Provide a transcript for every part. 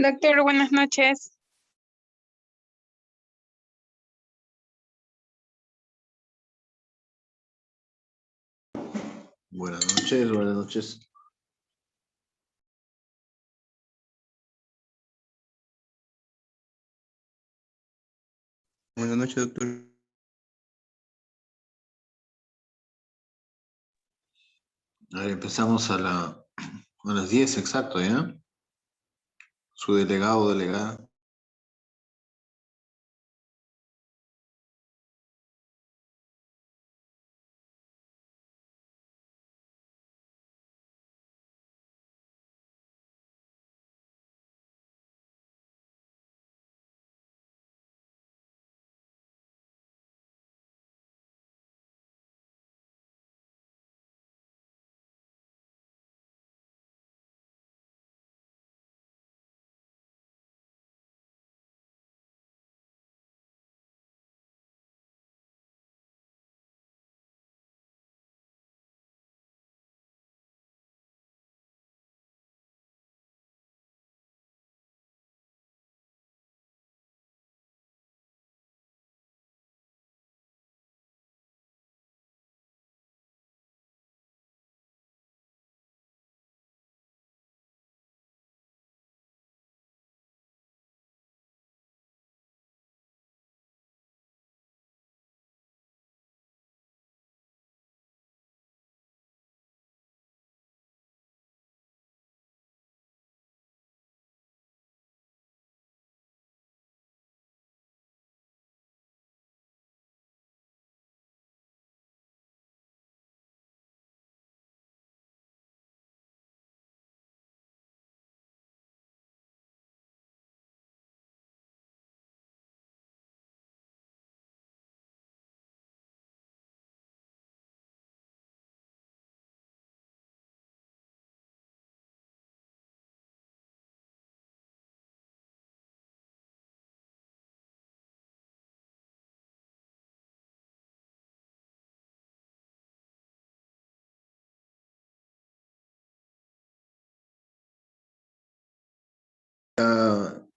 Doctor, buenas noches. Buenas noches, buenas noches. Buenas noches, doctor. A ver, empezamos a las 10 exacto, ¿ya? Su delegado o delegada.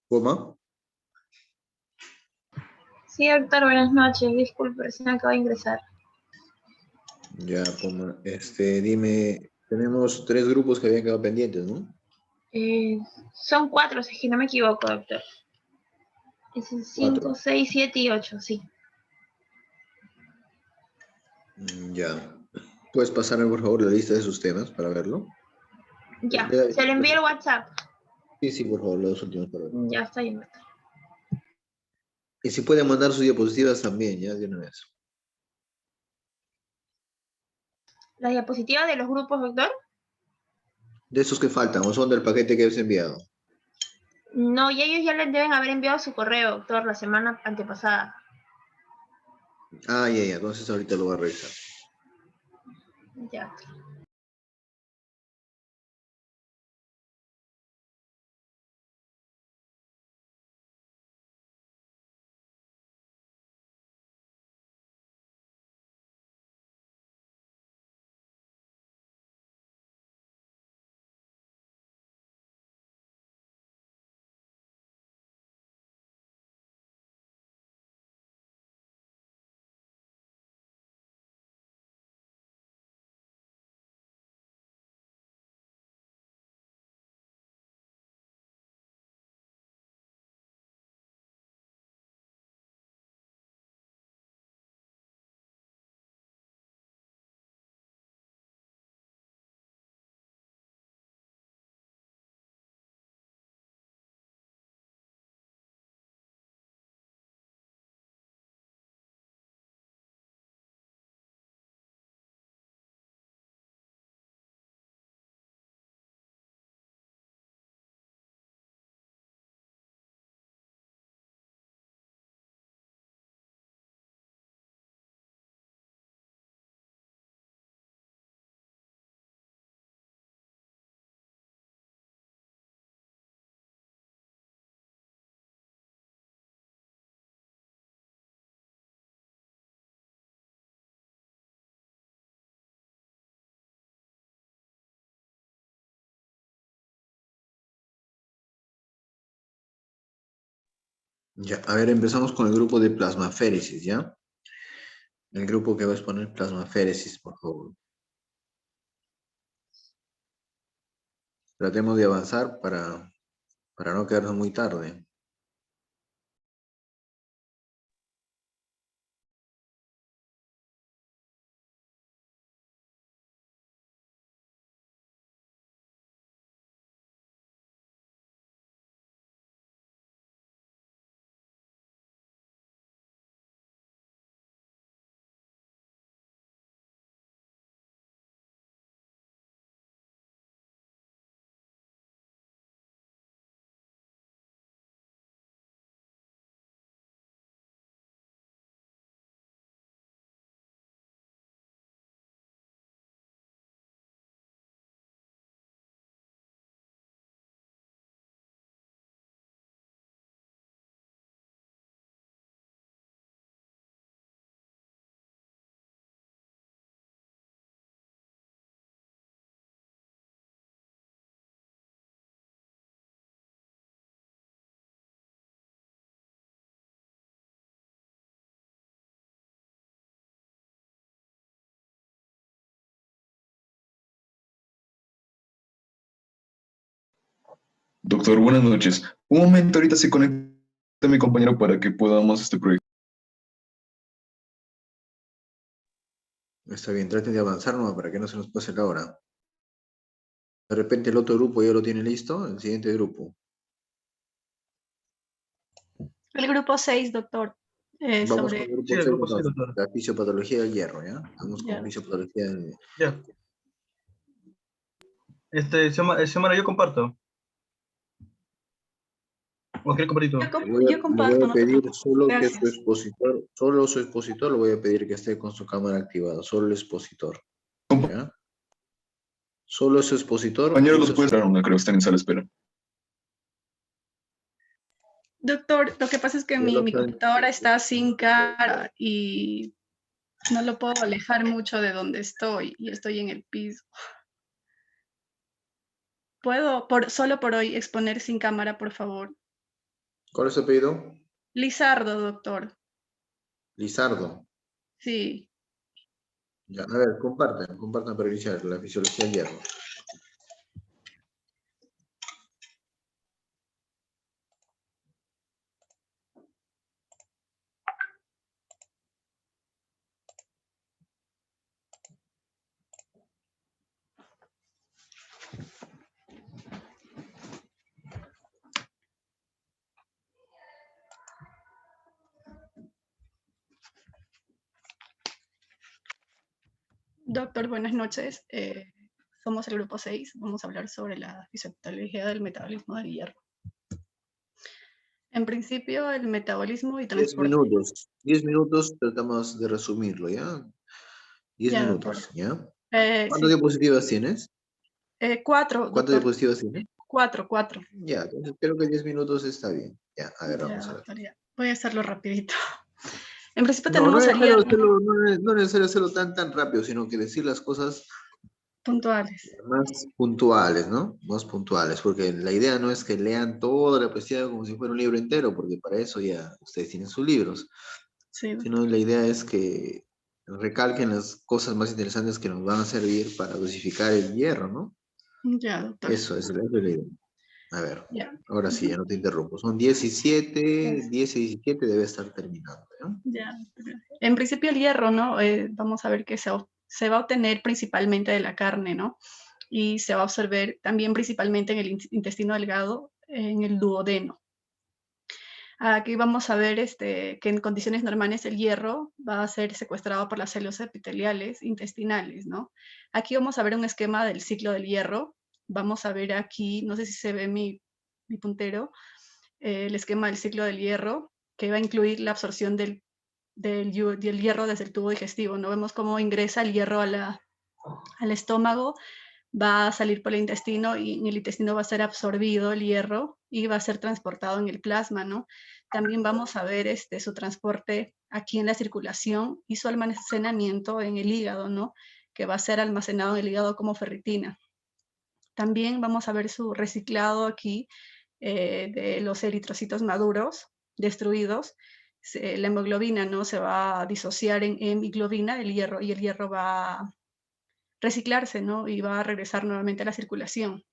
¿Cómo? Sí, doctor, buenas noches. Disculpe, recién acabo de ingresar. Ya, Poma. Dime, tenemos 3 grupos que habían quedado pendientes, ¿no? Son 4, si es que no me equivoco, doctor. Es el 5, 4. 6, 7 y 8, sí. Ya. ¿Puedes pasarme, por favor, la lista de sus temas para verlo? Ya, se le envía el WhatsApp. Sí, sí, por favor, los 2 últimos para verlo. Ya está bien, doctor. Y si pueden mandar sus diapositivas también, ya, de una vez. ¿Las diapositivas de los grupos, doctor? De esos que faltan, o son del paquete que has enviado. No, y ellos ya les deben haber enviado su correo, doctor, la semana antepasada. Ah, ya, entonces ahorita lo voy a revisar. Ya. Ya, a ver, empezamos con el grupo de plasmaféresis, ¿ya? El grupo que va a exponer plasmaféresis, por favor. Tratemos de avanzar para no quedarnos muy tarde. Doctor, buenas noches. Un momento, ahorita se conecta mi compañero para que podamos este proyecto. Está bien, traten de avanzar nomás para que no se nos pase la hora. De repente el otro grupo ya lo tiene listo, el siguiente grupo. El grupo 6, doctor. Vamos Sobre... con el grupo Sí, el 6, grupo 6, entonces, doctor. la fisiopatología del hierro, ¿ya? Vamos Ya. con fisiopatología del hierro. Ya. Xiomara, yo comparto. ¿O quieres compartir tú? Yo comparto, Le voy a no te pedir preocupes. solo que Gracias. solo su expositor, le voy a pedir que esté con su cámara activada, solo el expositor. ¿Ya? Solo su expositor. Compañero, los usa puede su- entrar, no creo que estén en sala de espera. Doctor, lo que pasa es que Ya mi lo saben. computadora está sin cara y no lo puedo alejar mucho de donde estoy y estoy en el piso. ¿Puedo solo por hoy exponer sin cámara, por favor? ¿Cuál es su apellido? Lizardo, doctor. Lizardo. Sí. Ya, a ver, compartan para iniciar la fisiología del hierro. Doctor, buenas noches. Somos el grupo 6. Vamos a hablar sobre la fisiopatología del metabolismo del hierro. En principio, el metabolismo y 10 transporte. minutos. 10 minutos tratamos de resumirlo, ¿ya? 10 Ya, minutos, doctor. ¿ya? Sí. ¿Cuántas diapositivas tienes? 4, ¿Cuántas doctor. diapositivas tienes? 4. Ya, entonces creo que 10 minutos está bien. Ya, a ver, Ya, vamos a ver. doctor, ya. Voy a hacerlo rapidito. En principio No, no tenemos es el necesario hierro hacerlo, no es necesario hacerlo tan rápido, sino que decir las cosas puntuales. más puntuales, ¿no? Más puntuales, porque la idea no es que lean toda la poesía como si fuera un libro entero, porque para eso ya ustedes tienen sus libros, Sí, doctor. sino la idea es que recalquen las cosas más interesantes que nos van a servir para dosificar el hierro, ¿no? Ya, doctor. Eso es la idea. A ver, Ya. ahora sí, ya no te interrumpo. Son 17, 10 y 17 debe estar terminando, ¿no? Ya. En principio el hierro, ¿no? Vamos a ver que se va a obtener principalmente de la carne, ¿no? Y se va a absorber también principalmente en el intestino delgado, en el duodeno. Aquí vamos a ver que en condiciones normales el hierro va a ser secuestrado por las células epiteliales intestinales, ¿no? Aquí vamos a ver un esquema del ciclo del hierro. Vamos a ver aquí, no sé si se ve mi puntero, el esquema del ciclo del hierro, que va a incluir la absorción del hierro desde el tubo digestivo, ¿no? Vemos cómo ingresa el hierro al estómago, va a salir por el intestino y en el intestino va a ser absorbido el hierro y va a ser transportado en el plasma, ¿no? También vamos a ver su transporte aquí en la circulación y su almacenamiento en el hígado, ¿no? Que va a ser almacenado en el hígado como ferritina. También vamos a ver su reciclado aquí de los eritrocitos maduros destruidos, la hemoglobina, ¿no? Se va a disociar en hemoglobina, el hierro, y el hierro va a reciclarse, ¿no? Y va a regresar nuevamente a la circulación.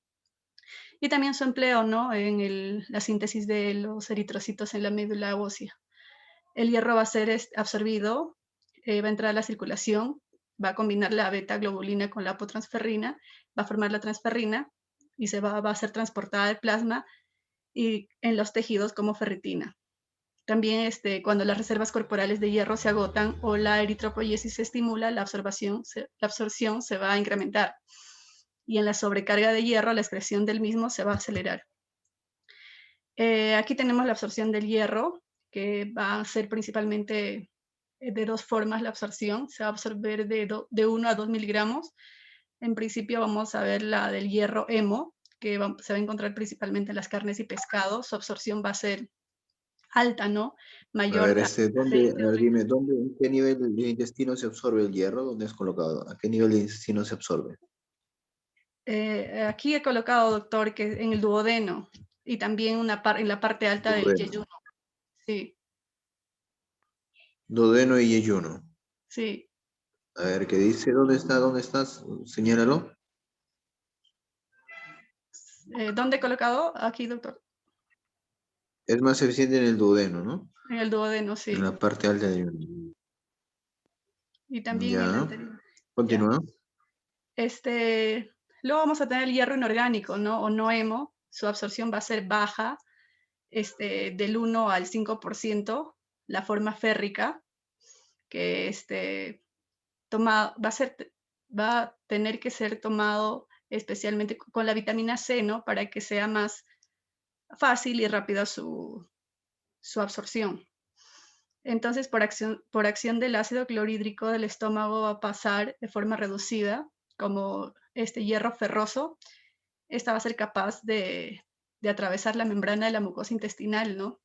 Y también su empleo, ¿no? En la síntesis de los eritrocitos en la médula ósea. El hierro va a ser absorbido, va a entrar a la circulación, va a combinar la beta-globulina con la apotransferrina, va a formar la transferrina y va a ser transportada al plasma y en los tejidos como ferritina. También cuando las reservas corporales de hierro se agotan o la eritropoiesis se estimula, la absorción se va a incrementar. Y en la sobrecarga de hierro, la excreción del mismo se va a acelerar. Aquí tenemos la absorción del hierro, que va a ser principalmente de dos formas la absorción. Se va a absorber de 1 a 2 miligramos. En principio vamos a ver la del hierro hemo, que se va a encontrar principalmente en las carnes y pescados. Su absorción va a ser alta, ¿no? A Mayor. ver, dime, ¿en qué nivel del intestino se absorbe el hierro? ¿Dónde es colocado? ¿A qué nivel del intestino se absorbe? Aquí he colocado, doctor, que en el duodeno y también en la parte alta del yeyuno. Sí. Duodeno y yeyuno. Sí. A ver, ¿qué dice? ¿Dónde está? ¿Dónde estás? Señálalo. ¿Dónde he colocado? Aquí, doctor. Es más eficiente en el duodeno, ¿no? En el duodeno, sí. En la parte alta del... Y también en el anterior. Continúa. Luego vamos a tener el hierro inorgánico, ¿no? O no hemo. Su absorción va a ser baja, del 1 al 5%, la forma férrica, que va a tener que ser tomado especialmente con la vitamina C, ¿no? Para que sea más fácil y rápida su absorción. Entonces, por acción del ácido clorhídrico del estómago va a pasar de forma reducida, como hierro ferroso. Esta va a ser capaz de atravesar la membrana de la mucosa intestinal, ¿no?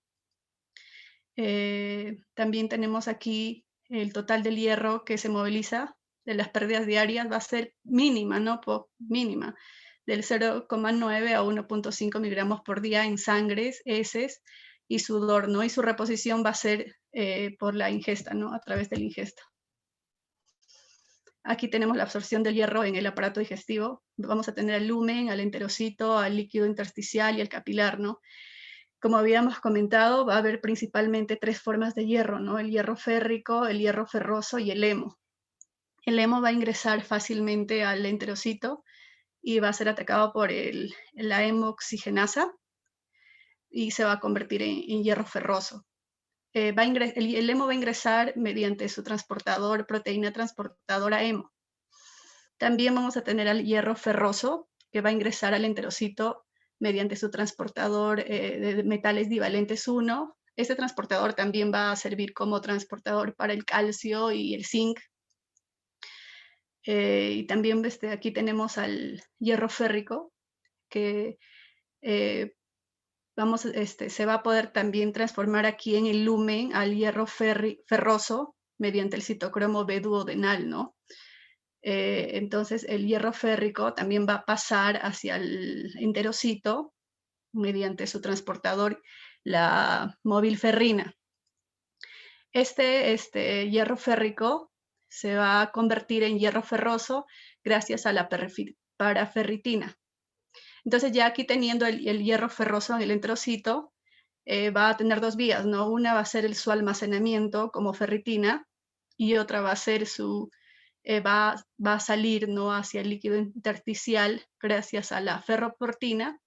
También tenemos aquí el total del hierro que se moviliza de las pérdidas diarias va a ser mínima, ¿no? Mínima, del 0,9 a 1,5 miligramos por día en sangre, heces y sudor, ¿no? Y su reposición va a ser por la ingesta, ¿no? A través de la ingesta. Aquí tenemos la absorción del hierro en el aparato digestivo. Vamos a tener al lumen, al enterocito, al líquido intersticial y al capilar, ¿no? Como habíamos comentado, va a haber principalmente 3 formas de hierro, ¿no? El hierro férrico, el hierro ferroso y el hemo. El hemo va a ingresar fácilmente al enterocito y va a ser atacado por la hemoxigenasa y se va a convertir en hierro ferroso. El hemo va a ingresar mediante su transportador, proteína transportadora hemo. También vamos a tener al hierro ferroso, que va a ingresar al enterocito mediante su transportador de metales divalentes 1. Este transportador también va a servir como transportador para el calcio y el zinc. Y también aquí tenemos al hierro férrico, que se va a poder también transformar aquí en el lumen al hierro ferroso mediante el citocromo B duodenal, ¿no? Entonces el hierro férrico también va a pasar hacia el enterocito mediante su transportador, la movilferrina. Este hierro férrico se va a convertir en hierro ferroso gracias a la paraferritina. Entonces ya aquí teniendo el hierro ferroso en el enterocito, va a tener 2 vías, ¿no? Una va a ser su almacenamiento como ferritina y otra va a ser va a salir, ¿no? Hacia el líquido intersticial gracias a la ferroportina,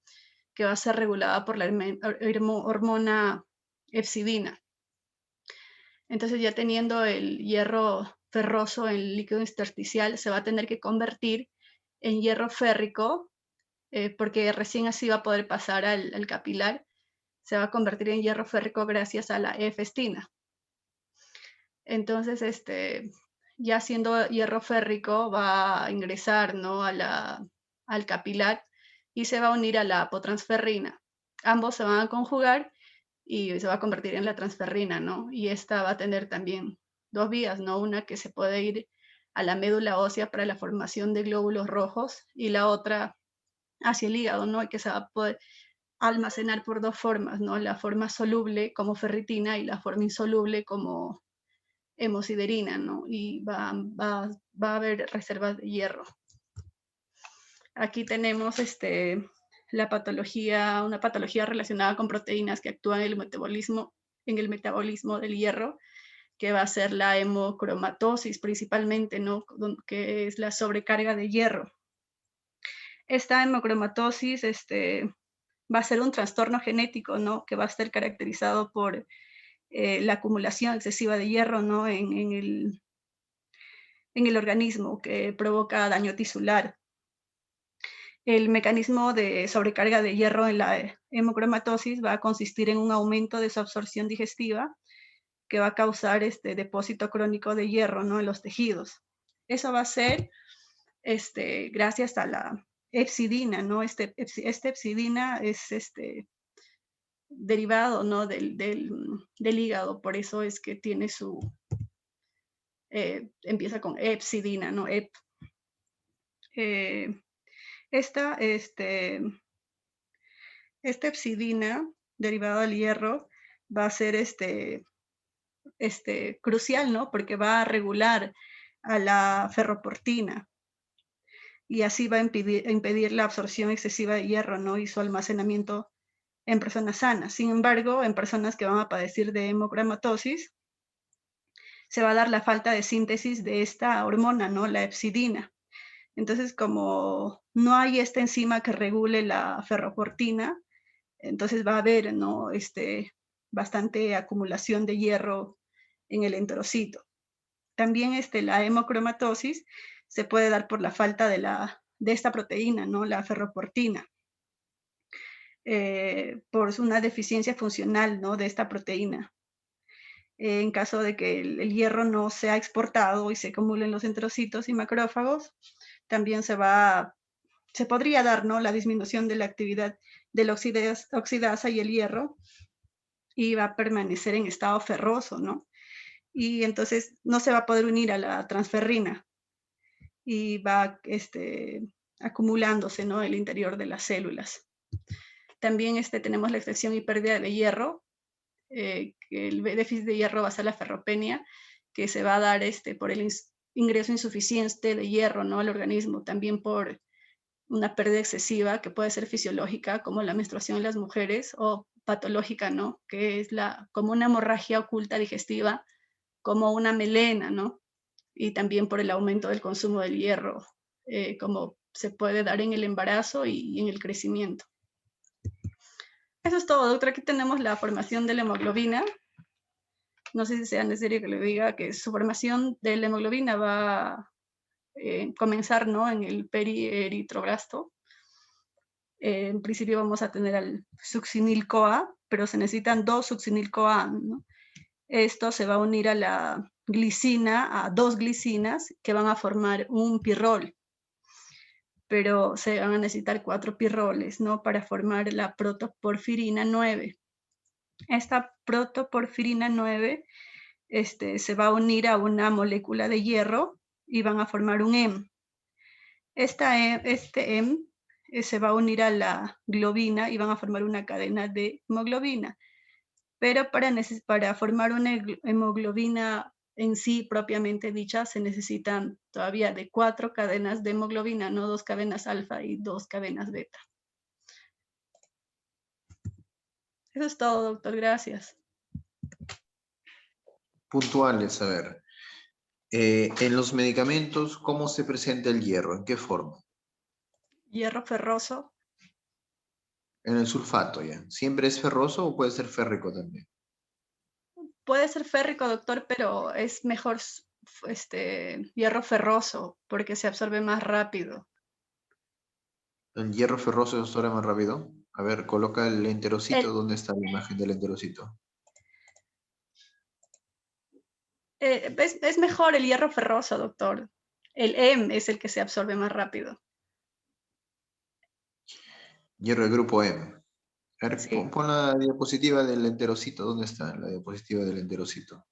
que va a ser regulada por la hormona epsidina. Entonces ya teniendo el hierro ferroso en el líquido intersticial, se va a tener que convertir en hierro férrico, porque recién así va a poder pasar al capilar. Se va a convertir en hierro férrico gracias a la efestina. Entonces, ya siendo hierro férrico, va a ingresar, ¿no? al capilar y se va a unir a la apotransferrina. Ambos se van a conjugar y se va a convertir en la transferrina, ¿no? Y esta va a tener también 2 vías, ¿no? Una que se puede ir a la médula ósea para la formación de glóbulos rojos y la otra hacia el hígado, ¿no? Y que se va a poder almacenar por dos formas, ¿no? La forma soluble como ferritina y la forma insoluble como hemosiderina, ¿no? Y va a haber reservas de hierro. Aquí tenemos una patología relacionada con proteínas que actúan en el metabolismo del hierro, que va a ser la hemocromatosis principalmente, ¿no? Que es la sobrecarga de hierro. Esta hemocromatosis va a ser un trastorno genético, ¿no? Que va a estar caracterizado por la acumulación excesiva de hierro, ¿no? en el organismo, que provoca daño tisular. El mecanismo de sobrecarga de hierro en la hemocromatosis va a consistir en un aumento de su absorción digestiva que va a causar depósito crónico de hierro, ¿no? En los tejidos. Eso va a ser gracias a la hepcidina, ¿no? Esta hepcidina es derivado, ¿no? del hígado, por eso es que tiene empieza con hepcidina, ¿no? Esta hepcidina derivada del hierro va a ser crucial, ¿no? Porque va a regular a la ferroportina y así va a impedir la absorción excesiva de hierro, ¿no? Y su almacenamiento en personas sanas. Sin embargo, en personas que van a padecer de hemocromatosis, se va a dar la falta de síntesis de esta hormona, ¿no? La hepcidina. Entonces, como no hay esta enzima que regule la ferroportina, entonces va a haber, ¿no? Bastante acumulación de hierro en el enterocito. También la hemocromatosis se puede dar por la falta de esta proteína, ¿no? La ferroportina, por una deficiencia funcional, ¿no? De esta proteína. En caso de que el hierro no sea exportado y se acumule en los enterocitos y macrófagos, también se podría dar, ¿no? La disminución de la actividad de la oxidasa y el hierro, y va a permanecer en estado ferroso, ¿no? Y entonces no se va a poder unir a la transferrina y va acumulándose, ¿no? El interior de las células. También tenemos la excreción y pérdida de hierro, que el déficit de hierro va a ser la ferropenia, que se va a dar por el ingreso insuficiente de hierro, ¿no? Al organismo, también por una pérdida excesiva que puede ser fisiológica, como la menstruación en las mujeres, o patológica, ¿no? Que es como una hemorragia oculta digestiva, como una melena, ¿no? Y también por el aumento del consumo del hierro, como se puede dar en el embarazo y en el crecimiento. Eso es todo, doctor. Aquí tenemos la formación de la hemoglobina. No sé si sea necesario que le diga que su formación de la hemoglobina va a comenzar, ¿no? En el perieritroblasto. En principio vamos a tener al succinil-CoA, pero se necesitan dos succinil-CoA, ¿no? Esto se va a unir a la glicina, a dos glicinas que van a formar un pirrol, pero se van a necesitar 4 pirroles, ¿no? Para formar la protoporfirina 9. Esta protoporfirina 9 se va a unir a una molécula de hierro y van a formar un heme. Este heme se va a unir a la globina y van a formar una cadena de hemoglobina. Pero para formar una hemoglobina en sí propiamente dicha, se necesitan todavía de 4 cadenas de hemoglobina, no 2 cadenas alfa y 2 cadenas beta. Eso es todo, doctor. Gracias. Puntuales, a ver. En los medicamentos, ¿cómo se presenta el hierro? ¿En qué forma? Hierro ferroso. En el sulfato, ya. ¿Siempre es ferroso o puede ser férrico también? Puede ser férrico, doctor, pero es mejor hierro ferroso porque se absorbe más rápido. ¿El hierro ferroso se absorbe más rápido? A ver, coloca el enterocito. ¿Dónde está la imagen del enterocito? Es mejor el hierro ferroso, doctor. El heme es el que se absorbe más rápido. Hierro del grupo M. A ver, Sí. pon la diapositiva del enterocito. ¿Dónde está la diapositiva del enterocito?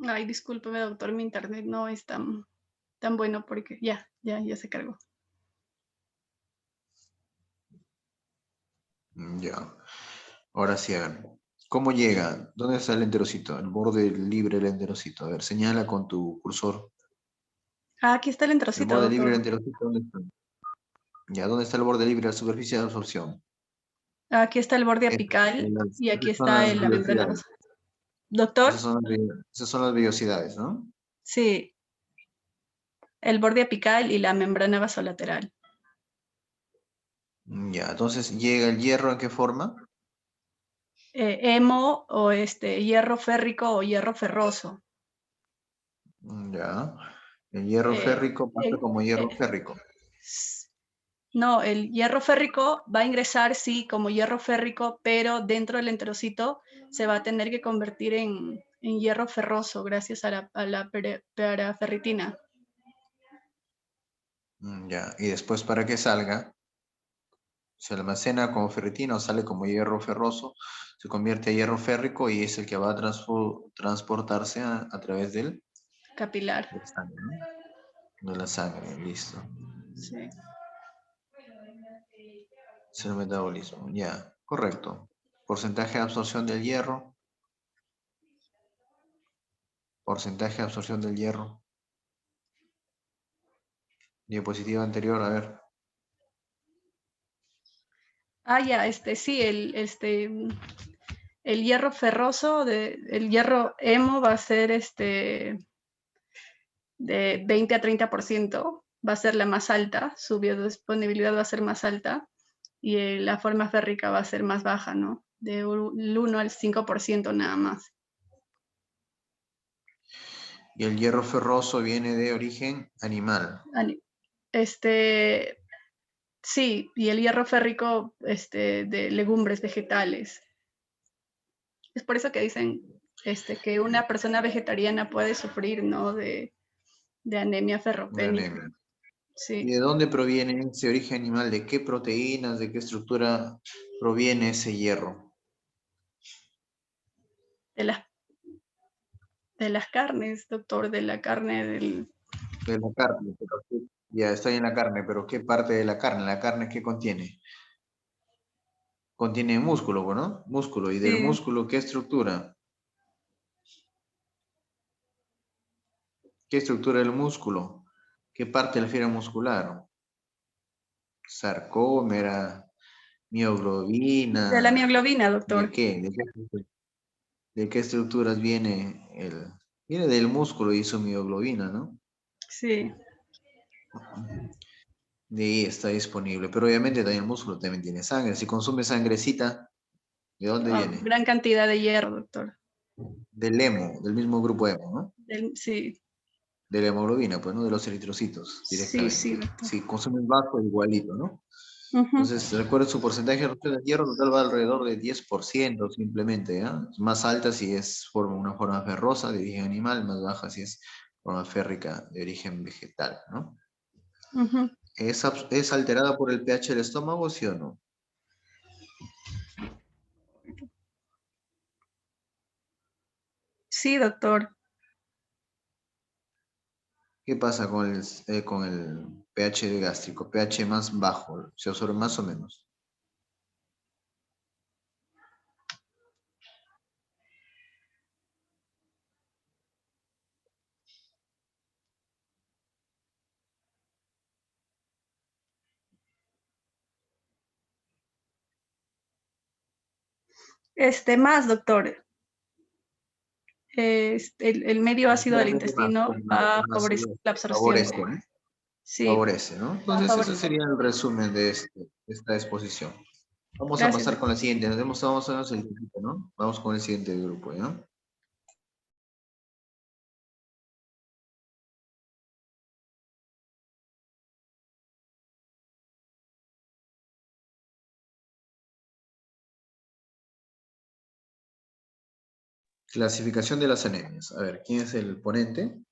Ay, discúlpeme, doctor, mi internet no es tan bueno porque ya se cargó. Ya. Ahora sí, a ver. ¿Cómo llega? ¿Dónde está el enterocito? El borde libre del enterocito. A ver, señala con tu cursor. Ah, aquí está el El enterocito, borde libre del doctor. enterocito, ¿dónde está? Ya, ¿dónde está el borde libre de la superficie de absorción? Aquí está el borde apical y aquí Esas son está las la membrana vellosidades. basal. Doctor, Esas son las vellosidades, ¿no? sí, el borde apical y la membrana basolateral. Ya, entonces, ¿llega el hierro en qué forma? Hemo o hierro férrico o hierro ferroso. Ya. El hierro Eh, férrico pasa eh, como hierro eh, férrico. no, el hierro férrico va a ingresar, sí, como hierro férrico, pero dentro del enterocito se va a tener que convertir en hierro ferroso gracias a la paraferritina. Ya. Y después, para que salga, se almacena como ferritina o sale como hierro ferroso, se convierte a hierro férrico y es el que va a transportarse a través Capilar. del sangre, ¿no? De la sangre, listo. Sí. Es el metabolismo, ya, correcto. Porcentaje de absorción del hierro. Porcentaje de absorción del hierro. Diapositiva anterior, a ver. Ah, ya, sí, el hierro ferroso, el hierro hemo va a ser de 20 a 30%, va a ser la más alta, su biodisponibilidad va a ser más alta y la forma férrica va a ser más baja, ¿no? Del 1 al 5% nada más. Y el hierro ferroso viene de origen animal. Sí, y el hierro férrico de legumbres vegetales. Es por eso que dicen que una persona vegetariana puede sufrir, ¿no? De anemia De ferropénica. anemia. ¿Y Sí, de dónde proviene ese origen animal? ¿De qué proteínas, de qué estructura proviene ese hierro? de las, de las carnes, doctor, de la carne De la carne. Ya estoy en la carne, pero ¿qué parte de la carne? ¿La carne qué contiene? Contiene músculo, ¿no? Músculo. ¿Y del Sí, músculo qué estructura? ¿Qué estructura del músculo? ¿Qué parte de la fibra muscular? Sarcómera, de la mioglobina, mioglobina, ¿de doctor. qué? ¿De qué estructuras viene viene del músculo y su mioglobina, ¿no? Sí, De ahí está disponible. Pero obviamente también el músculo también tiene sangre. Si consume sangrecita, ¿de dónde viene? gran cantidad de hierro, doctor. Del hemo, del mismo grupo hemo, ¿no? Sí, De la hemoglobina, pues, ¿no? De los eritrocitos, sí, directamente. doctor. Si consumen bajo, igualito, ¿no? Ujú. Entonces, recuerden su porcentaje de reducción del hierro total va alrededor de 10% simplemente, ¿ya? Es más alta si es una forma ferrosa de origen animal, más baja si es forma férrica de origen vegetal, ¿no? Ujú. ¿Es alterada por el pH del estómago, sí o no? Sí, doctor. ¿Qué pasa con el pH de gástrico? pH más bajo, ¿se absorbe más o menos? Más, doctor. El medio ácido del Ligeramente más, intestino pues, va a más favorecer sería, la absorción. favorece, ¿no? Sí, Favorece, ¿no? va a Entonces, ese favorecer. sería el resumen de esta exposición. Vamos a Gracias, pasar con doctor. la siguiente. Vamos a ver el grupito, ¿no? Vamos con el siguiente grupo, ¿ya? Clasificación de las anemias. A ver, ¿quién es el ponente?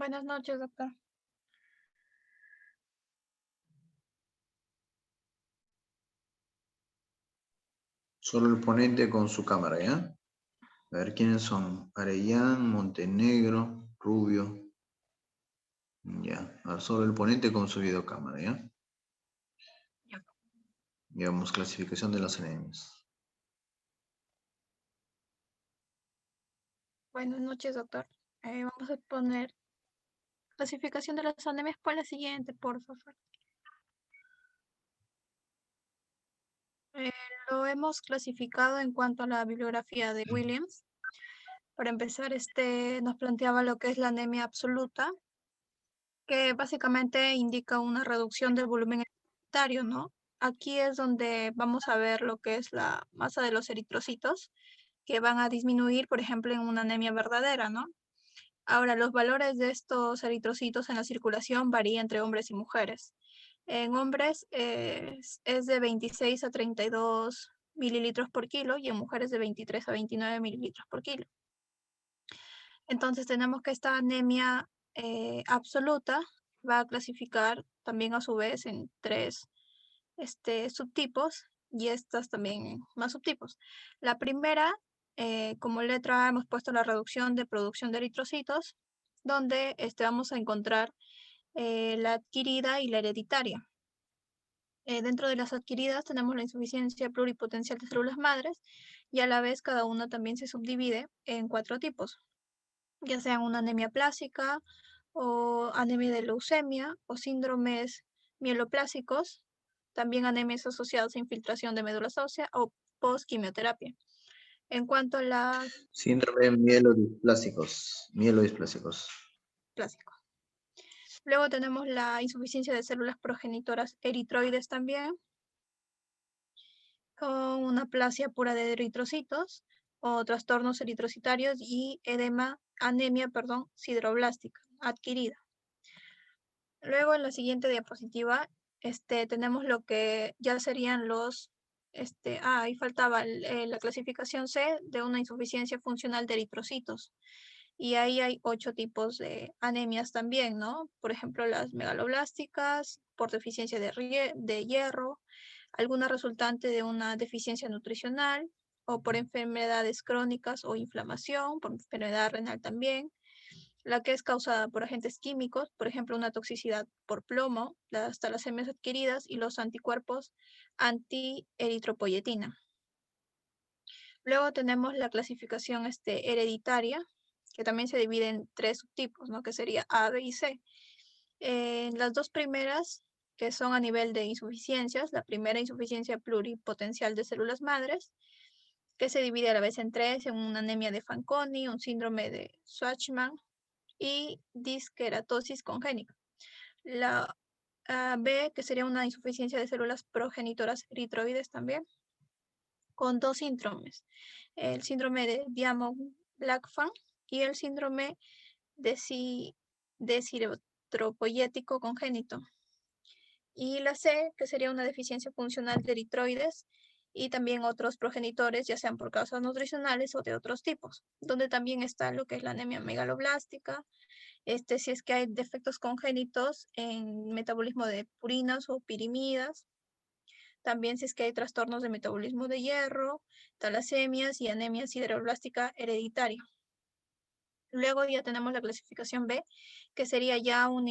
Buenas noches, doctor. Solo el ponente con su cámara, ¿ya? A ver quiénes son. Arellán, Montenegro, Rubio. Ya. A ver, solo el ponente con su videocámara, ¿ya? Digamos, clasificación de las anemias. Buenas noches, doctor. Vamos a poner clasificación de las anemias por la siguiente, por favor. Lo hemos clasificado en cuanto a la bibliografía de Williams. Para empezar, nos planteaba lo que es la anemia absoluta, que básicamente indica una reducción del volumen hereditario, ¿no? Aquí es donde vamos a ver lo que es la masa de los eritrocitos, que van a disminuir, por ejemplo, en una anemia verdadera, ¿no? Ahora, los valores de estos eritrocitos en la circulación varían entre hombres y mujeres. En hombres es de 26 a 32 mililitros por kilo y en mujeres de 23 a 29 mililitros por kilo. Entonces tenemos que esta anemia absoluta va a clasificar también a su vez en 3 subtipos y estas también más subtipos. La primera, como letra A hemos puesto la reducción de producción de eritrocitos, donde vamos a encontrar la adquirida y la hereditaria. Dentro de las adquiridas tenemos la insuficiencia pluripotencial de células madres y a la vez cada una también se subdivide en 4 tipos, ya sean una anemia plástica o anemia de leucemia o síndromes mieloplásicos, también anemias asociadas a infiltración de médula ósea o post-quimioterapia. En cuanto a la Síndrome mielodisplásicos. Mielodisplásicos. plásticos. Luego tenemos la insuficiencia de células progenitoras eritroides también, con una aplasia pura de eritrocitos o trastornos eritrocitarios y anemia sideroblástica adquirida. Luego en la siguiente diapositiva tenemos lo que ya serían los, ahí faltaba la clasificación C de una insuficiencia funcional de eritrocitos. Y ahí hay 8 tipos de anemias también, ¿no? Por ejemplo, las megaloblásticas, por deficiencia de hierro, alguna resultante de una deficiencia nutricional, o por enfermedades crónicas o inflamación, por enfermedad renal también, la que es causada por agentes químicos, por ejemplo, una toxicidad por plomo, las talasemias adquiridas y los anticuerpos anti-eritropoyetina. Luego tenemos la clasificación hereditaria, que también se divide en 3 subtipos, ¿no? Que sería A, B y C. Las 2 primeras, que son a nivel de insuficiencias, la primera insuficiencia pluripotencial de células madres, que se divide a la vez en 3, en una anemia de Fanconi, un síndrome de Schwarzman y disqueratosis congénita. La B, que sería una insuficiencia de células progenitoras eritroides también, con 2 síndromes, el síndrome de Diamond-Blackfan y el síndrome desiretropoyético congénito. Y la C, que sería una deficiencia funcional de eritroides y también otros progenitores, ya sean por causas nutricionales o de otros tipos, donde también está lo que es la anemia megaloblástica, si es que hay defectos congénitos en metabolismo de purinas o pirimidas, también si es que hay trastornos de metabolismo de hierro, talasemias y anemia sideroblástica hereditaria. Luego ya tenemos la clasificación B, que sería ya un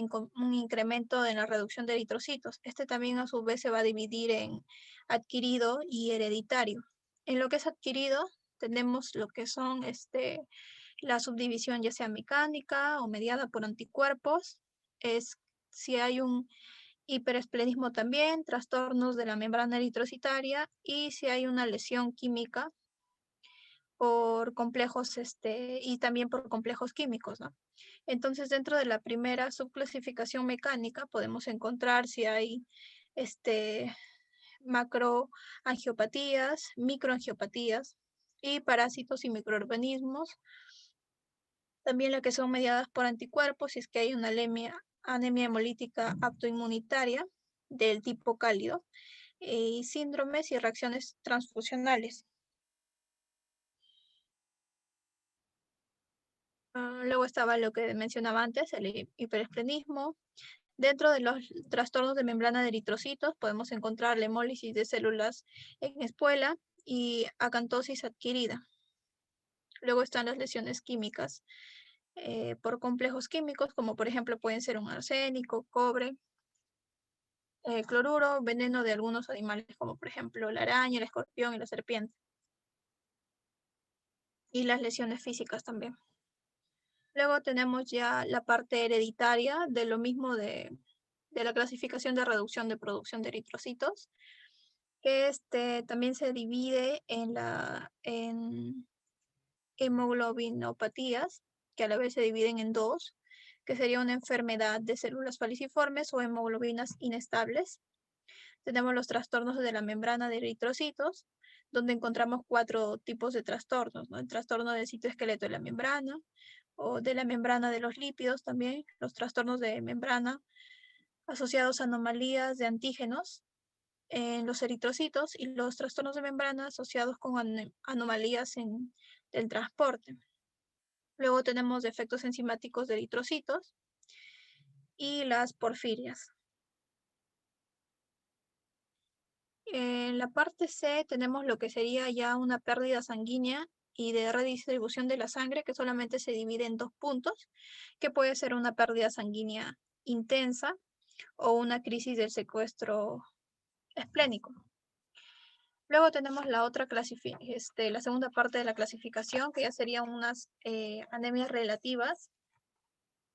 incremento en la reducción de eritrocitos. También a su vez se va a dividir en adquirido y hereditario. En lo que es adquirido, tenemos lo que son la subdivisión ya sea mecánica o mediada por anticuerpos. Si hay un hiperesplenismo también, trastornos de la membrana eritrocitaria y si hay una lesión química por complejos y también por complejos químicos, ¿no? Entonces, dentro de la primera subclasificación mecánica podemos encontrar si hay macroangiopatías, microangiopatías y parásitos y microorganismos. También las que son mediadas por anticuerpos, si es que hay una anemia hemolítica autoinmunitaria del tipo cálido y síndromes y reacciones transfusionales. Luego estaba lo que mencionaba antes, el hiperesplenismo. Dentro de los trastornos de membrana de eritrocitos podemos encontrar la hemólisis de células en espuela y acantosis adquirida. Luego están las lesiones químicas por complejos químicos, como por ejemplo pueden ser un arsénico, cobre, cloruro, veneno de algunos animales, como por ejemplo la araña, el escorpión y la serpiente. Y las lesiones físicas también. Luego tenemos ya la parte hereditaria de lo mismo de la clasificación de reducción de producción de eritrocitos, que también se divide en hemoglobinopatías, que a la vez se dividen en dos, que sería una enfermedad de células falciformes o hemoglobinas inestables. Tenemos los trastornos de la membrana de eritrocitos, donde encontramos 4 tipos de trastornos, ¿no? El trastorno del citoesqueleto de la membrana, o de la membrana de los lípidos también, los trastornos de membrana asociados a anomalías de antígenos en los eritrocitos y los trastornos de membrana asociados con anomalías del transporte. Luego tenemos defectos enzimáticos de eritrocitos y las porfirias. En la parte C tenemos lo que sería ya una pérdida sanguínea y de redistribución de la sangre, que solamente se divide en 2 puntos, que puede ser una pérdida sanguínea intensa o una crisis del secuestro esplénico. Luego tenemos la otra la segunda parte de la clasificación, que ya serían unas anemias relativas.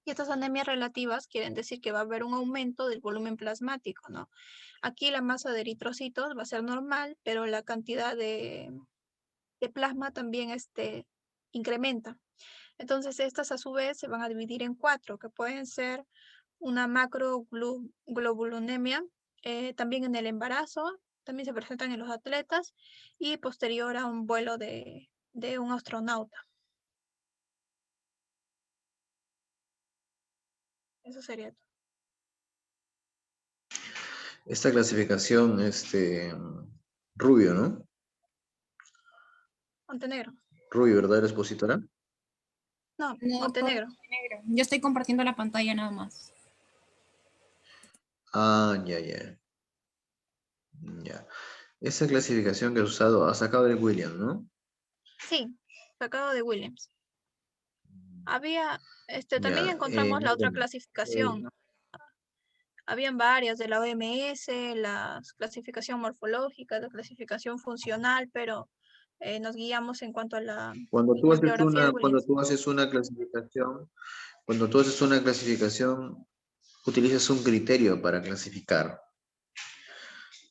Y estas anemias relativas quieren decir que va a haber un aumento del volumen plasmático, ¿no? Aquí la masa de eritrocitos va a ser normal, pero la cantidad de plasma también incrementa. Entonces, estas a su vez se van a dividir en 4, que pueden ser una macroglobulinemia, también en el embarazo, también se presentan en los atletas y posterior a un vuelo de un astronauta. Eso sería todo. Esta clasificación, Rubio, ¿no? Montenegro. Rubio, ¿verdad? ¿Eres expositora? No, No, Montenegro. Montenegro. Yo estoy compartiendo la pantalla nada más. Ah, ya. Ya. Esa clasificación que has usado, has sacado de Williams, ¿no? Sí, sacado de Williams. Había, también Ya, encontramos la otra bueno, clasificación, ¿no? Habían varias de la OMS, la clasificación morfológica, la clasificación funcional, pero nos guiamos en cuanto a la cuando tú bibliografía de Williams. haces una clasificación, utilizas un criterio para clasificar.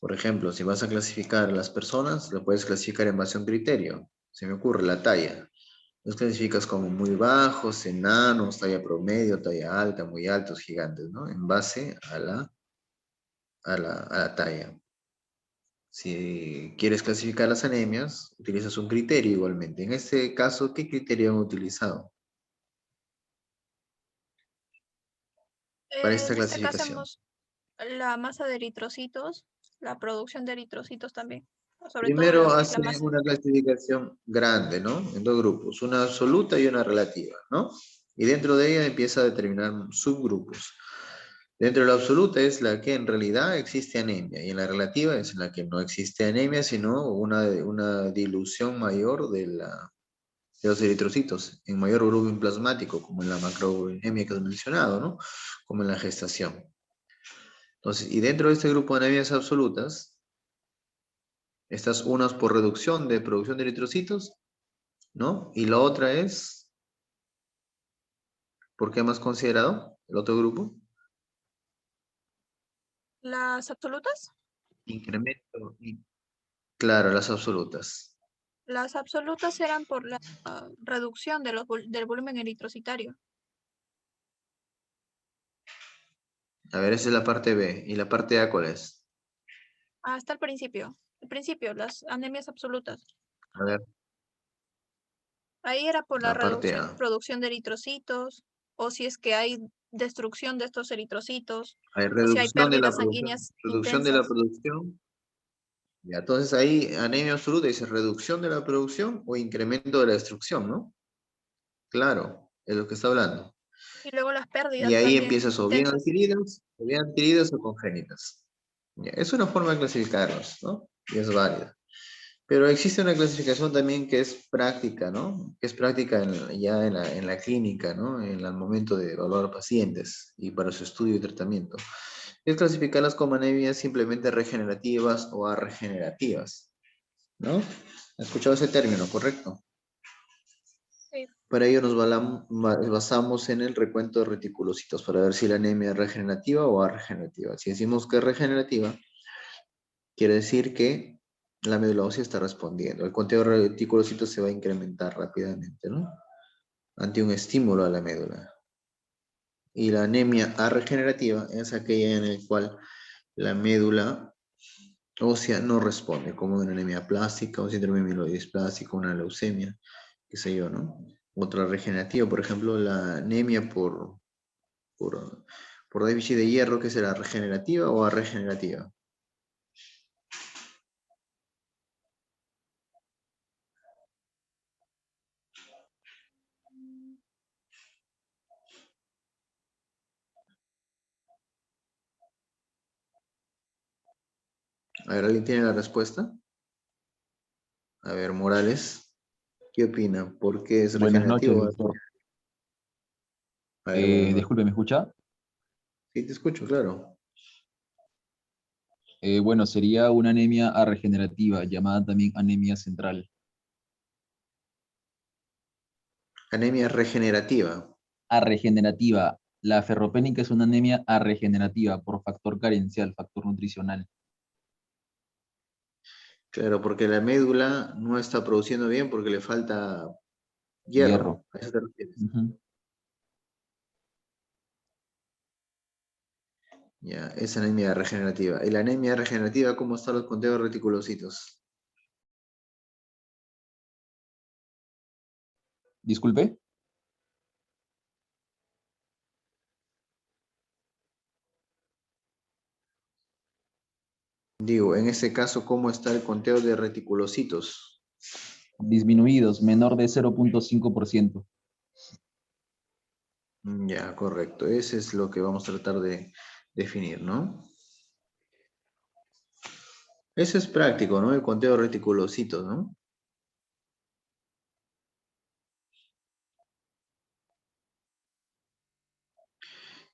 Por ejemplo, si vas a clasificar a las personas, lo puedes clasificar en base a un criterio. Se me ocurre la talla. Los clasificas como muy bajos, enanos, talla promedio, talla alta, muy altos, gigantes, ¿no? En base a la talla. Si quieres clasificar las anemias, utilizas un criterio igualmente. En este caso, ¿qué criterio han utilizado para esta En este caso clasificación? hemos la masa de eritrocitos, la producción de eritrocitos también, sobre todo Primero lo que es la hace masa. una clasificación grande, ¿no? En 2 grupos, una absoluta y una relativa, ¿no? Y dentro de ella empieza a determinar subgrupos. Dentro de la absoluta es la que en realidad existe anemia y en la relativa es la que no existe anemia, sino una dilución mayor de los eritrocitos en mayor volumen plasmático, como en la macroglobulinemia que has mencionado, ¿no? Como en la gestación. Entonces, y dentro de este grupo de anemias absolutas, estas unas por reducción de producción de eritrocitos, ¿no? Y la otra es, ¿por qué más considerado? El otro grupo. ¿Las absolutas? Incremento. Claro, las absolutas. Las absolutas eran por la reducción del volumen eritrocitario. A ver, esa es la parte B. ¿Y la parte A cuál es? Hasta el principio. El principio, las anemias absolutas. A ver, Ahí era por la la parte reducción, A. producción de eritrocitos, o si es que hay destrucción de estos eritrocitos, Hay o si hay reducción de la pérdidas producción. sanguíneas Reducción de la intensas. producción. Ya, entonces ahí anemia absoluta dice reducción de la producción o incremento de la destrucción, ¿no? Claro. es lo que está hablando. Y luego las pérdidas Y ahí también empiezas o bien intensas. adquiridas o congénitas. Ya, es una forma de clasificarlos, ¿no? Y es válida. Pero existe una clasificación también que es práctica, ¿no? Que es práctica ya en la clínica, ¿no? En el momento de evaluar pacientes y para su estudio y tratamiento. Es clasificarlas como anemias simplemente regenerativas o arregenerativas, ¿no? ¿Has escuchado ese término, correcto? Sí. Para ello nos basamos en el recuento de reticulocitos para ver si la anemia es regenerativa o arregenerativa. Si decimos que es regenerativa, quiere decir que la médula ósea está respondiendo. El conteo de reticulocitos se va a incrementar rápidamente, ¿no? Ante un estímulo a la médula. Y la anemia arregenerativa es aquella en la cual la médula ósea no responde, como una anemia plástica, un síndrome mielodisplásico, una leucemia, qué sé yo, ¿no? Otra regenerativa, por ejemplo, la anemia por déficit de hierro, que será regenerativa o arregenerativa. A ver, ¿alguien tiene la respuesta? A ver, Morales, ¿qué opina? ¿Por qué es Buenas noches, regenerativo? doctor. A ver, bueno, Disculpe, ¿me escucha? sí te escucho, claro. Bueno, sería una anemia arregenerativa, llamada también anemia central. Anemia regenerativa. Arregenerativa. La ferropénica es una anemia arregenerativa por factor carencial, factor nutricional. Claro, porque la médula no está produciendo bien porque le falta Hierro. hierro. ¿A eso te refieres? Ujú. Ya, es anemia regenerativa. ¿Y la anemia regenerativa cómo están los conteos de reticulocitos? Disculpe. Digo, en este caso, ¿cómo está el conteo de reticulocitos? Disminuidos, menor de 0.5%. Ya, correcto. Ese es lo que vamos a tratar de definir, ¿no? Ese es práctico, ¿no? El conteo de reticulocitos, ¿no?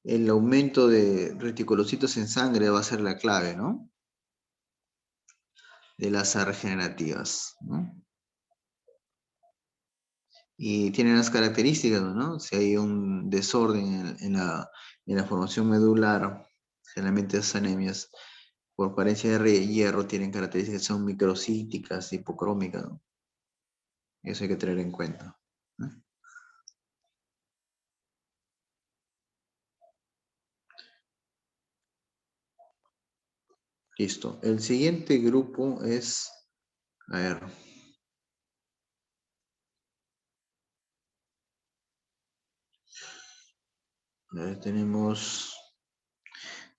El aumento de reticulocitos en sangre va a ser la clave, ¿no? De las regenerativas, ¿no? Y tienen las características, ¿no? Si hay un desorden en la formación medular, generalmente esas anemias por carencia de hierro tienen características que son microcíticas, hipocrómicas, ¿no? Eso hay que tener en cuenta, ¿no? Listo. El siguiente grupo es, a ver, tenemos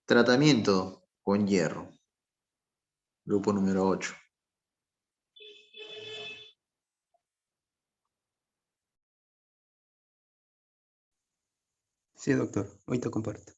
tratamiento con hierro, grupo número 8. Sí, doctor, ahorita comparto.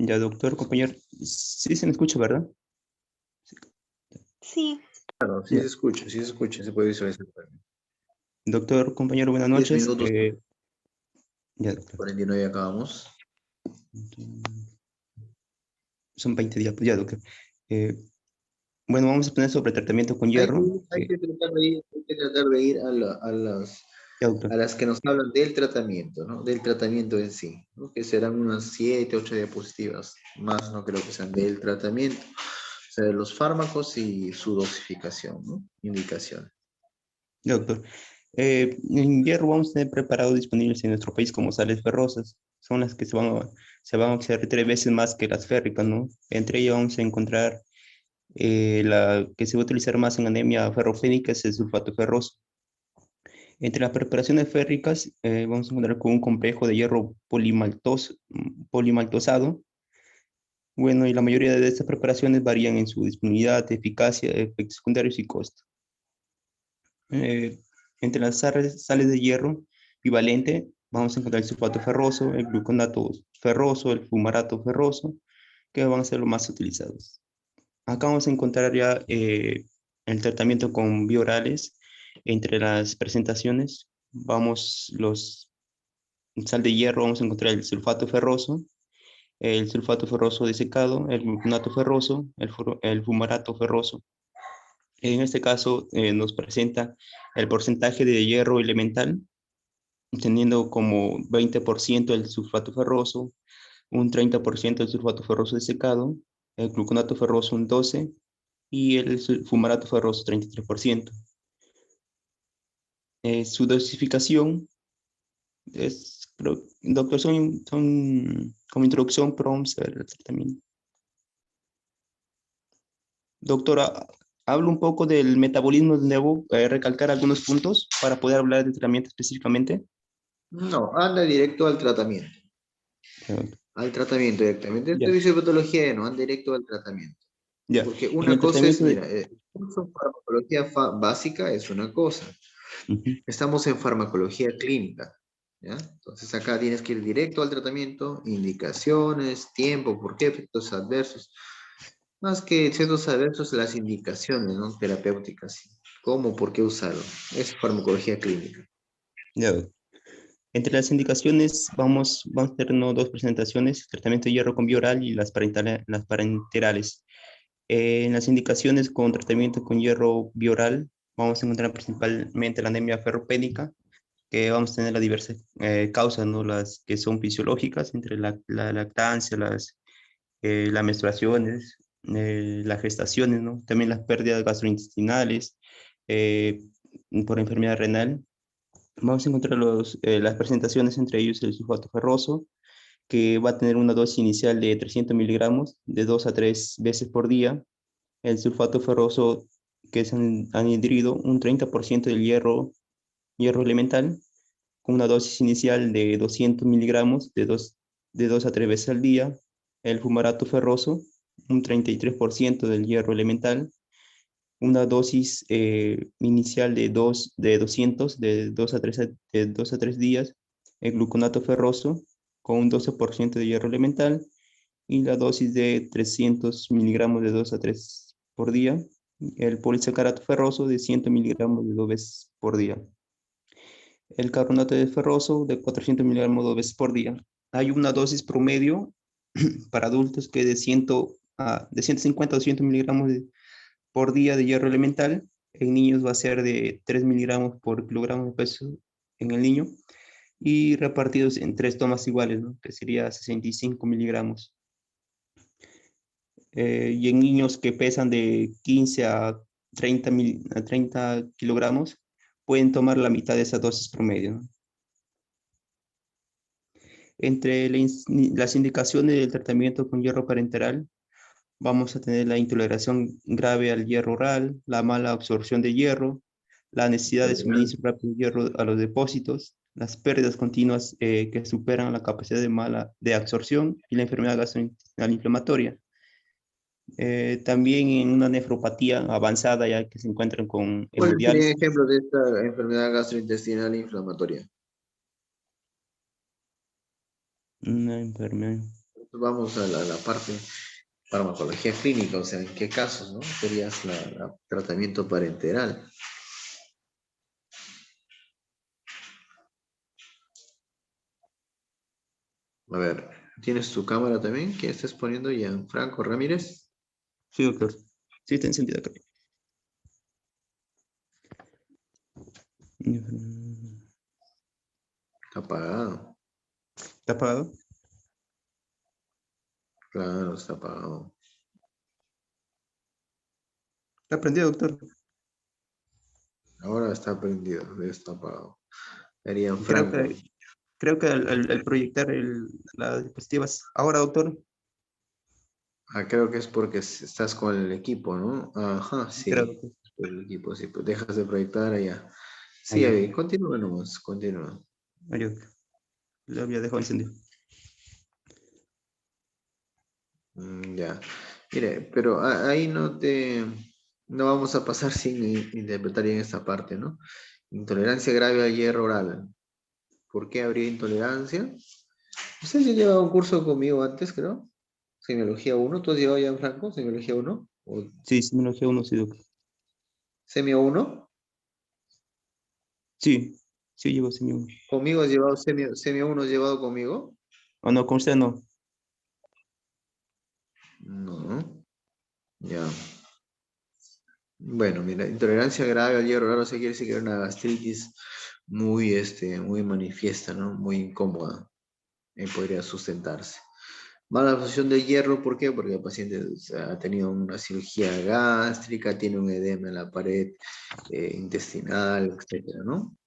Ya, doctor, compañero, sí se me escucha, ¿verdad? Sí. Claro, sí Ya. se escucha, se puede visualizar. Doctor, compañero, buenas 10 noches. minutos, Ya, doctor. 49 acabamos. Son 20 días, pues ya, doctor. Bueno, vamos a poner sobre tratamiento con hierro. Hay que tratar de ir Ya, doctor. a las que nos hablan del tratamiento, ¿no? Del tratamiento en sí, ¿no? Que serán unas 7, 8 diapositivas. Más no creo que sean del tratamiento. O sea, de los fármacos y su dosificación, ¿no? Indicación. Ya, doctor. En hierro vamos a tener preparados disponibles en nuestro país como sales ferrosas. Son las que se van a oxidar 3 veces más que las férricas, ¿no? Entre ellas vamos a encontrar la que se va a utilizar más en anemia ferrofénica es el sulfato ferroso. Entre las preparaciones férricas vamos a encontrar con un complejo de hierro polimaltosado. Bueno, y la mayoría de estas preparaciones varían en su disponibilidad, eficacia, efectos secundarios y costo. Entre las sales de hierro bivalente vamos a encontrar el sulfato ferroso, el gluconato ferroso, el fumarato ferroso, que van a ser los más utilizados. Acá vamos a encontrar ya el tratamiento con biorales. Entre las presentaciones, sal de hierro, vamos a encontrar el sulfato ferroso desecado, el gluconato ferroso, el fumarato ferroso. En este caso nos presenta el porcentaje de hierro elemental, teniendo como 20% el sulfato ferroso, un 30% el sulfato ferroso desecado, el gluconato ferroso un 12% y el fumarato ferroso 33%. Su dosificación doctor, son como introducción, pero vamos a ver el tratamiento. Doctora, hablo un poco del metabolismo, debo recalcar algunos puntos para poder hablar del tratamiento específicamente. No, anda directo al tratamiento. Al tratamiento directamente. Esto Ya. dice patología, no, anda directo al tratamiento. Ya. Porque En una el cosa es, tratamiento mira, farmacología básica es una cosa. Ujú. Estamos en farmacología clínica, ¿ya? Entonces acá tienes que ir directo al tratamiento, indicaciones, tiempo, por qué, efectos adversos. Más que efectos adversos, las indicaciones, ¿no? Terapéuticas. ¿Cómo, por qué usarlo? Es farmacología clínica. Ya. Entre las indicaciones vamos a tener dos presentaciones, tratamiento de hierro con vía oral y las parenterales. En las indicaciones con tratamiento con hierro bioral, vamos a encontrar principalmente la anemia ferropénica, que vamos a tener las diversas causas, ¿no? Las que son fisiológicas, entre la lactancia, las menstruaciones, las gestaciones, ¿no? También las pérdidas gastrointestinales eh, por enfermedad renal. Vamos a encontrar las presentaciones, entre ellos el sulfato ferroso, que va a tener una dosis inicial de 300 miligramos de 2 a 3 veces por día. El sulfato ferroso, que es anhidrido, un 30% del hierro elemental, con una dosis inicial de 200 miligramos de 2 a 3 veces al día. El fumarato ferroso, un 33% del hierro elemental, una dosis inicial de 200 de 2 a 3 días. El gluconato ferroso, con un 12% de hierro elemental, y la dosis de 300 miligramos de 2 a 3 por día. El polisacarato ferroso de 100 miligramos de 2 veces por día. El carbonato de ferroso de 400 miligramos 2 veces por día. Hay una dosis promedio para adultos que de 150 a 200 miligramos por día de hierro elemental. En niños va a ser de 3 miligramos por kilogramo de peso en el niño y repartidos en 3 tomas iguales, ¿no? Que sería 65 miligramos. Y en niños que pesan de 15 a 30 kilogramos, pueden tomar la mitad de esa dosis promedio, ¿no? Entre las indicaciones del tratamiento con hierro parenteral, vamos a tener la intoleración grave al hierro oral, la mala absorción de hierro, la necesidad de suministro rápido de hierro a los depósitos, las pérdidas continuas que superan la capacidad de absorción y la enfermedad gastrointestinal inflamatoria. También en una nefropatía avanzada ya que se encuentran con ¿Cuál sería hemodiálisis. ejemplo de esta enfermedad gastrointestinal inflamatoria? Una enfermedad. Vamos a la parte Farmacología clínica, o sea, ¿en qué casos, no? Serías la tratamiento parenteral. A ver, ¿tienes tu cámara también? ¿Qué estás poniendo, Gianfranco Ramírez? Sí, doctor. Sí, está encendida acá. Está apagado. ¿Está apagado? Claro, está apagado. ¿Está prendido, doctor? Ahora está prendido, está apagado. Creo Gianfranco. creo que al proyectar las diapositivas. Ahora, doctor, Creo que es porque estás con el equipo, ¿no? Ajá, creo, sí. doctor. El equipo, sí, pues dejas de proyectar allá. Sí, Ahí, ahí, continúa nomás, continúa. ahí, ok. Lo había dejado encendido. Ya. Mire, pero ahí no vamos a pasar sin interpretar bien esta parte, ¿no? Intolerancia grave al hierro oral. ¿Por qué habría intolerancia? Usted ya llevaba un curso conmigo antes, creo. Semiología 1. ¿Tú has llevado ya, Franco, Semiología 1? ¿O Sí, semiología 1, sí, doctor. Semio 1? Sí, sí, llevo semio 1. ¿Conmigo has llevado Semio 1? ¿Has llevado conmigo? Oh, no, con usted no. No. Ya. Bueno, mira, intolerancia grave al hierro oral, o sea, quiere decir que era una gastritis muy manifiesta, ¿no? Muy incómoda. Podría sustentarse. Mala absorción de hierro, ¿por qué? Porque el paciente ha tenido una cirugía gástrica, tiene un edema en la pared intestinal, etcétera, ¿no?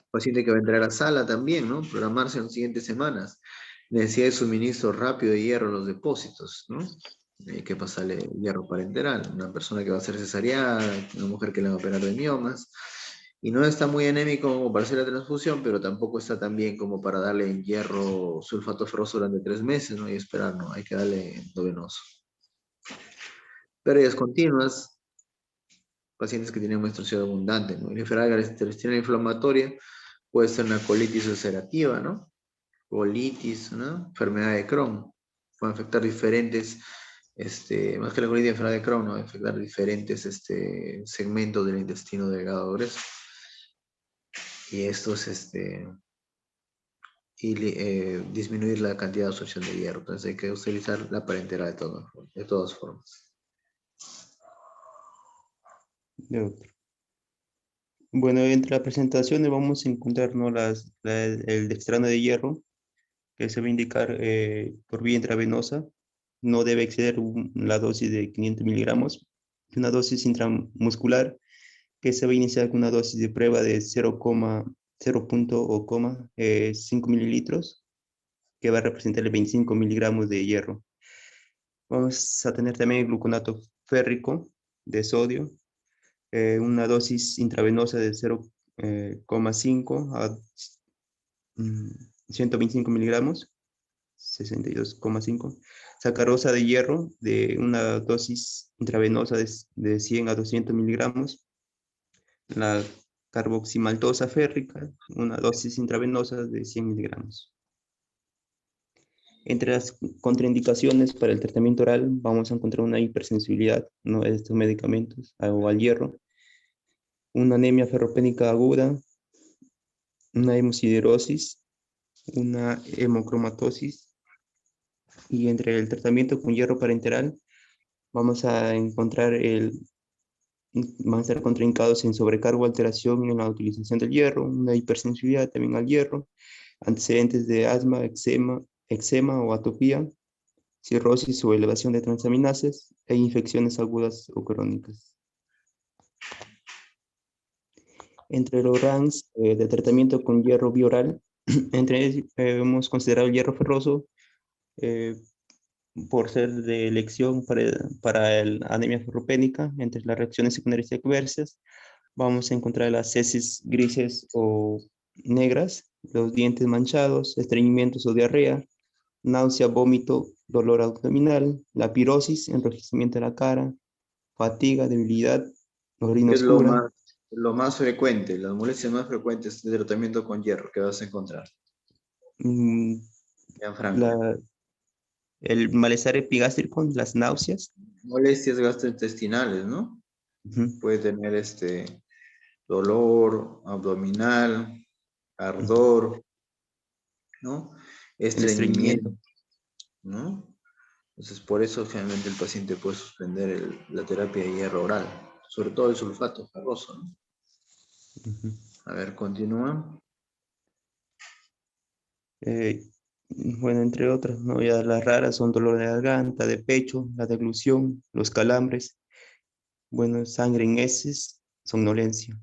Paciente que va a entrar a sala también, ¿no? Programarse en las siguientes semanas. Necesidad de suministro rápido de hierro a los depósitos, ¿no? Hay que pasarle hierro parenteral. Una persona que va a ser cesariana, una mujer que le va a operar de miomas. Y no está muy anémico como para hacer la transfusión, pero tampoco está tan bien como para darle hierro sulfato ferroso durante 3 meses, ¿no? Y esperar, ¿no? Hay que darle endovenoso. Pérdidas continuas, pacientes que tienen menstruación abundante, ¿no? Enfermedad gastrointestinal inflamatoria, puede ser una colitis ulcerativa, ¿no? Colitis, ¿no? Enfermedad de Crohn. Puede afectar diferentes, más que la colitis, enfermedad de Crohn, ¿no? Afectar diferentes segmentos del intestino delgado grueso. Y estos, disminuir la cantidad de absorción de hierro. Entonces hay que utilizar la parenteral de todas formas. Ya, doctor. Bueno, entre las presentaciones vamos a encontrar, ¿no? El dextrano de hierro, que se va a indicar por vía intravenosa. No debe exceder la dosis de 500 miligramos. Y una dosis intramuscular, que se va a iniciar con una dosis de prueba de 0,5 mililitros, que va a representar el 25 miligramos de hierro. Vamos a tener también el gluconato férrico de sodio, una dosis intravenosa de 0,5 a 125 miligramos, 62,5. Sacarosa de hierro de una dosis intravenosa de 100 a 200 miligramos. La carboximaltosa férrica, una dosis intravenosa de 100 miligramos. Entre las contraindicaciones para el tratamiento oral vamos a encontrar una hipersensibilidad, ¿no?, de estos medicamentos o al hierro, una anemia ferropénica aguda, una hemosiderosis, una hemocromatosis. Y entre el tratamiento con hierro parenteral vamos a estar contraindicados en sobrecargo o alteración en la utilización del hierro, una hipersensibilidad también al hierro, antecedentes de asma, eczema o atopía, cirrosis o elevación de transaminasas e infecciones agudas o crónicas. Entre los RANS de tratamiento con hierro bioral, entre ellos hemos considerado el hierro ferroso por ser de elección para la anemia ferropénica. Entre las reacciones secundarias y adversas vamos a encontrar las heces grises o negras, los dientes manchados, estreñimientos o diarrea, náusea, vómito, dolor abdominal, la pirosis, enrojecimiento de la cara, fatiga, debilidad, orina ¿Qué es oscura. lo más frecuente, las molestias más frecuentes de tratamiento con hierro que vas a encontrar? mm, Gianfranco. la, El malestar epigástrico, las náuseas. Molestias gastrointestinales, ¿no? Ujú, Puede tener dolor abdominal, ardor, ¿no? el estreñimiento. Estreñimiento, ¿no? Entonces, por eso generalmente el paciente puede suspender la terapia de hierro oral, sobre todo el sulfato ferroso, ¿no? Ujú. A ver, continúa. Eh, bueno, entre otras, ¿no? Ya las raras son dolor de garganta, de pecho, la deglución, los calambres, bueno, sangre en heces, somnolencia.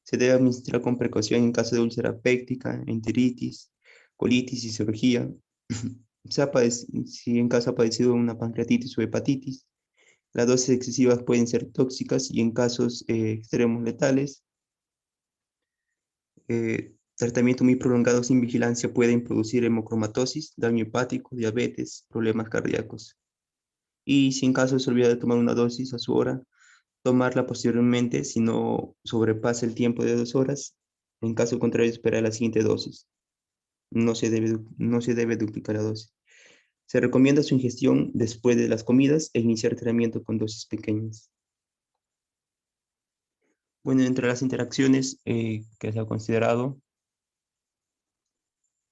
Se debe administrar con precaución en caso de úlcera péptica, enteritis, colitis y cirugía. Si en caso ha padecido una pancreatitis o hepatitis, las dosis excesivas pueden ser tóxicas y en casos extremos letales. Tratamiento muy prolongado sin vigilancia pueden producir hemocromatosis, daño hepático, diabetes, problemas cardíacos. Y si en caso se olvida de tomar una dosis a su hora, tomarla posteriormente si no sobrepasa el tiempo de 2 horas. En caso contrario, esperar la siguiente dosis. No se debe duplicar la dosis. Se recomienda su ingestión después de las comidas e iniciar tratamiento con dosis pequeñas. Bueno, entre las interacciones que se ha considerado,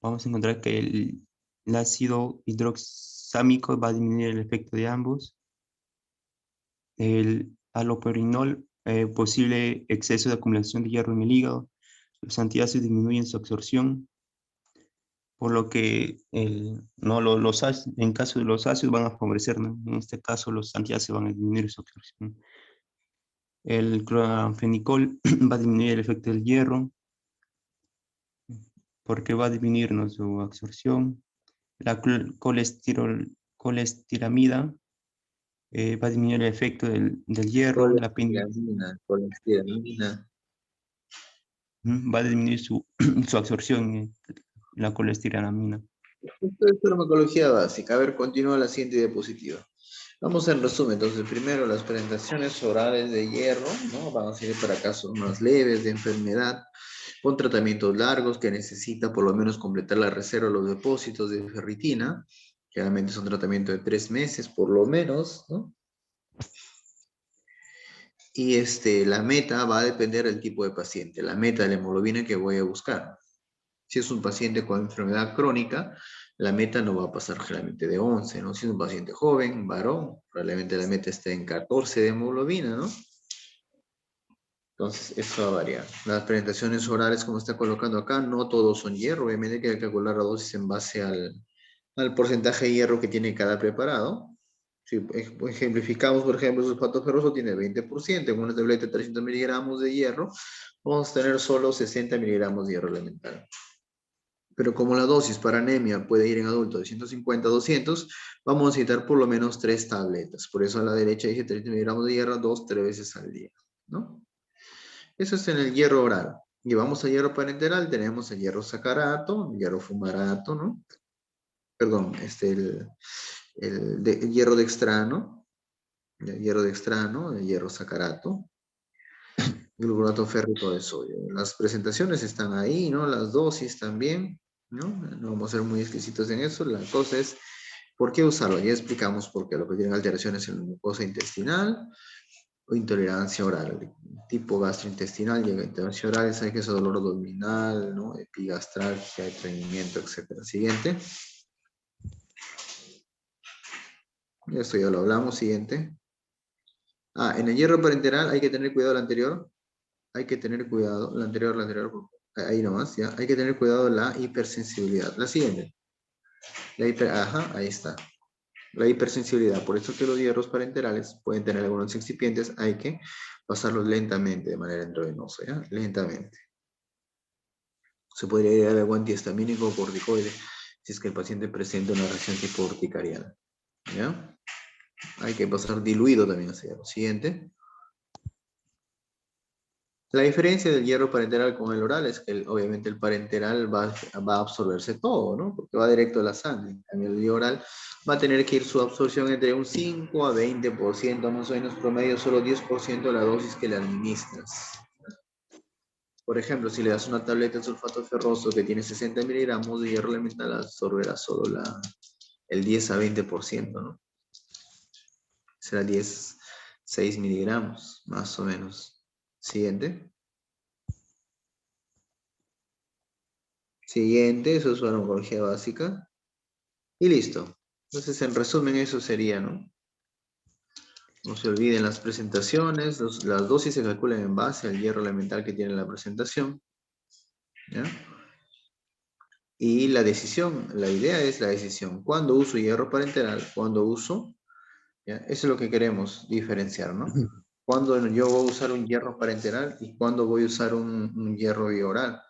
vamos a encontrar que el ácido hidroxámico va a disminuir el efecto de ambos. El allopurinol, posible exceso de acumulación de hierro en el hígado. Los antiácidos disminuyen su absorción, por lo que en caso de los ácidos van a favorecer, ¿no? En este caso los antiácidos van a disminuir su absorción. El cloranfenicol va a disminuir el efecto del hierro, porque va a disminuir, ¿no?, su absorción. La colestiramida va a disminuir el efecto del hierro. Colestiramina. Va a disminuir su absorción, la colestiramina. Esto es farmacología básica. A ver, continúa la siguiente diapositiva. Vamos en resumen. Entonces, primero las presentaciones orales de hierro, ¿no? Van a ser para casos más leves de enfermedad, con tratamientos largos que necesita por lo menos completar la reserva de los depósitos de ferritina. Generalmente es un tratamiento de 3 meses por lo menos, ¿no? Y la meta va a depender del tipo de paciente, la meta de la hemoglobina que voy a buscar. Si es un paciente con enfermedad crónica, la meta no va a pasar generalmente de 11, ¿no? Si es un paciente joven, varón, probablemente la meta esté en 14 de hemoglobina, ¿no? Entonces, eso va a variar. Las presentaciones orales, como está colocando acá, no todos son hierro. Obviamente hay que calcular la dosis en base al porcentaje de hierro que tiene cada preparado. Si ejemplificamos, por ejemplo, el sulfato ferroso tiene 20%, en una tableta de 300 miligramos de hierro, vamos a tener solo 60 miligramos de hierro elemental. Pero como la dosis para anemia puede ir en adultos de 150 a 200, vamos a necesitar por lo menos 3 tabletas. Por eso a la derecha dice 30 miligramos de hierro 2-3 veces al día, ¿no? Eso es en el hierro oral. Llevamos al hierro parenteral, tenemos el hierro sacarato, el hierro fumarato, ¿no? Perdón, el hierro dextrano, el hierro dextrano, el hierro sacarato, el glutamato férrico de sodio. Las presentaciones están ahí, ¿no? Las dosis también, ¿no? No vamos a ser muy exquisitos en eso. La cosa es, ¿por qué usarlo? Ya explicamos por qué. Lo que tienen alteraciones en la mucosa intestinal o intolerancia oral. Tipo gastrointestinal llega a intolerancia oral, sabe que es dolor abdominal, ¿no? Epigastralgia, estreñimiento, etc. Siguiente. Esto ya lo hablamos. Siguiente. En el hierro parenteral hay que tener cuidado el anterior. Hay que tener cuidado, la anterior, ahí nomás, ¿ya? Hay que tener cuidado la hipersensibilidad. La siguiente. Ahí está. La hipersensibilidad. Por eso que los hierros parenterales pueden tener algunos excipientes, hay que pasarlos lentamente, de manera intravenosa, ¿ya? Lentamente. Se podría dar algo antihistamínico o corticoide, si es que el paciente presenta una reacción tipo urticarial, ¿ya? Hay que pasar diluido también hacia lo siguiente. La diferencia del hierro parenteral con el oral es que obviamente el parenteral va a absorberse todo, ¿no? Porque va directo a la sangre. En cambio, el oral va a tener que ir su absorción entre un 5 a 20%, más o menos promedio, solo 10% de la dosis que le administras. Por ejemplo, si le das una tableta de sulfato ferroso que tiene 60 miligramos de hierro elemental, absorberá solo el 10 a 20%, ¿no? Será 6 miligramos, más o menos. Siguiente. Siguiente, eso es farmacología básica. Y listo. Entonces, en resumen, eso sería, ¿no? No se olviden las presentaciones, las dosis se calculan en base al hierro elemental que tiene la presentación. ¿Ya? Y la decisión, la idea es la decisión. ¿Cuándo uso hierro parenteral? ¿Cuándo uso? ¿Ya? Eso es lo que queremos diferenciar, ¿no? ¿Cuándo yo voy a usar un hierro parenteral y cuándo voy a usar un hierro bioral?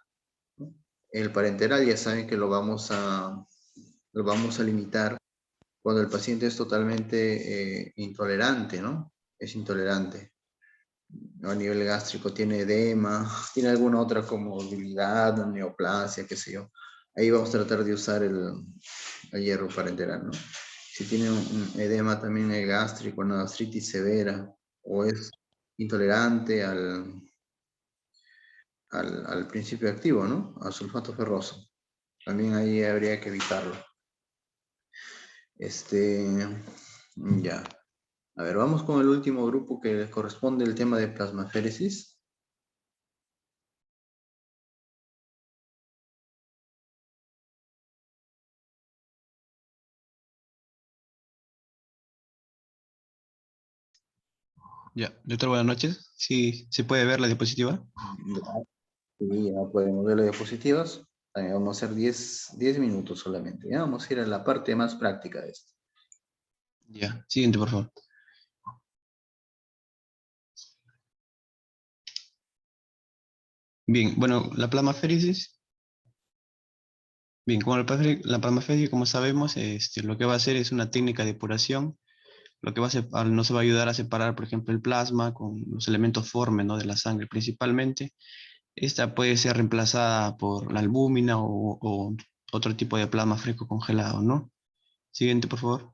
El parenteral ya saben que lo vamos a limitar cuando el paciente es totalmente intolerante, ¿no? Es intolerante. A nivel gástrico tiene edema, tiene alguna otra comorbilidad, neoplasia, qué sé yo. Ahí vamos a tratar de usar el hierro parenteral, ¿no? Si tiene un edema también gástrico, una gastritis severa, o es intolerante al principio activo, ¿no? Al sulfato ferroso. También ahí habría que evitarlo. Ya. A ver, vamos con el último grupo que corresponde al tema de plasmaféresis. Ya, doctor, buenas noches. Sí, ¿se puede ver la diapositiva? Sí, ya podemos ver las diapositivas. También vamos a hacer 10 minutos solamente. Ya vamos a ir a la parte más práctica de esto. Ya, siguiente, por favor. Bien, bueno, la plasmaféresis. Bien, como la plasmaféresis, como sabemos, lo que va a hacer es una técnica de depuración. Lo que nos va a ayudar a separar, por ejemplo, el plasma con los elementos formes, ¿no? De la sangre principalmente. Esta puede ser reemplazada por la albúmina o otro tipo de plasma fresco congelado, ¿no? Siguiente, por favor.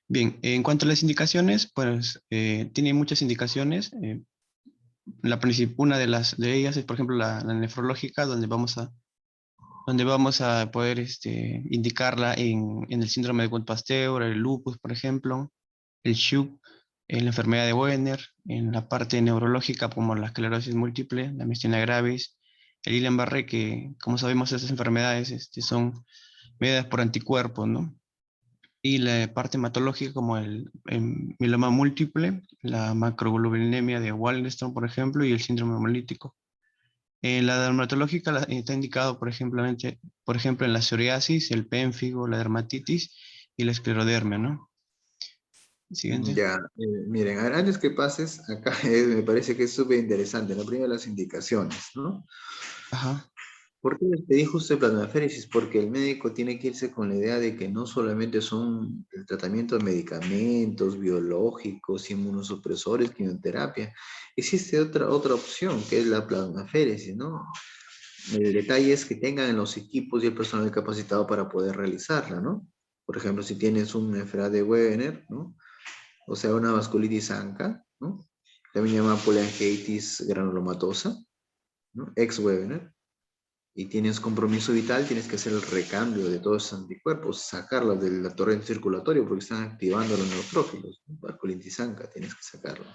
Bien, en cuanto a las indicaciones, pues tiene muchas indicaciones. Una de ellas es, por ejemplo, la nefrológica, donde vamos a poder indicarla en el síndrome de Guillain-Pasteur, el lupus, por ejemplo, el SHUG, en la enfermedad de Wegener, en la parte neurológica como la esclerosis múltiple, la miastenia gravis, el Guillain-Barré, que como sabemos estas enfermedades son mediadas por anticuerpos, ¿no? Y la parte hematológica como el mieloma múltiple, la macroglobulinemia de Waldenström, por ejemplo, y el síndrome hemolítico. La dermatológica está indicado, por ejemplo, en la psoriasis, el pénfigo, la dermatitis y la esclerodermia, ¿no? Siguiente. Ya, miren, antes que pases, acá me parece que es súper interesante, ¿no? Primero las indicaciones, ¿no? Ajá. ¿Por qué les pedí justo de plasmaféresis? Porque el médico tiene que irse con la idea de que no solamente son el tratamiento de medicamentos, biológicos, inmunosupresores, quimioterapia. Existe otra opción, que es la plasmaféresis, ¿no? El detalle es que tengan los equipos y el personal capacitado para poder realizarla, ¿no? Por ejemplo, si tienes una enfermedad de Wegener, ¿no? O sea, una vasculitis ANCA, ¿no? También llama poliangiitis granulomatosa, ¿no? Ex-Wegener. Y tienes compromiso vital, tienes que hacer el recambio de todos esos anticuerpos, sacarlos del torrente circulatorio porque están activando los neutrófilos, ¿no? Vasculitis ANCA, tienes que sacarlo.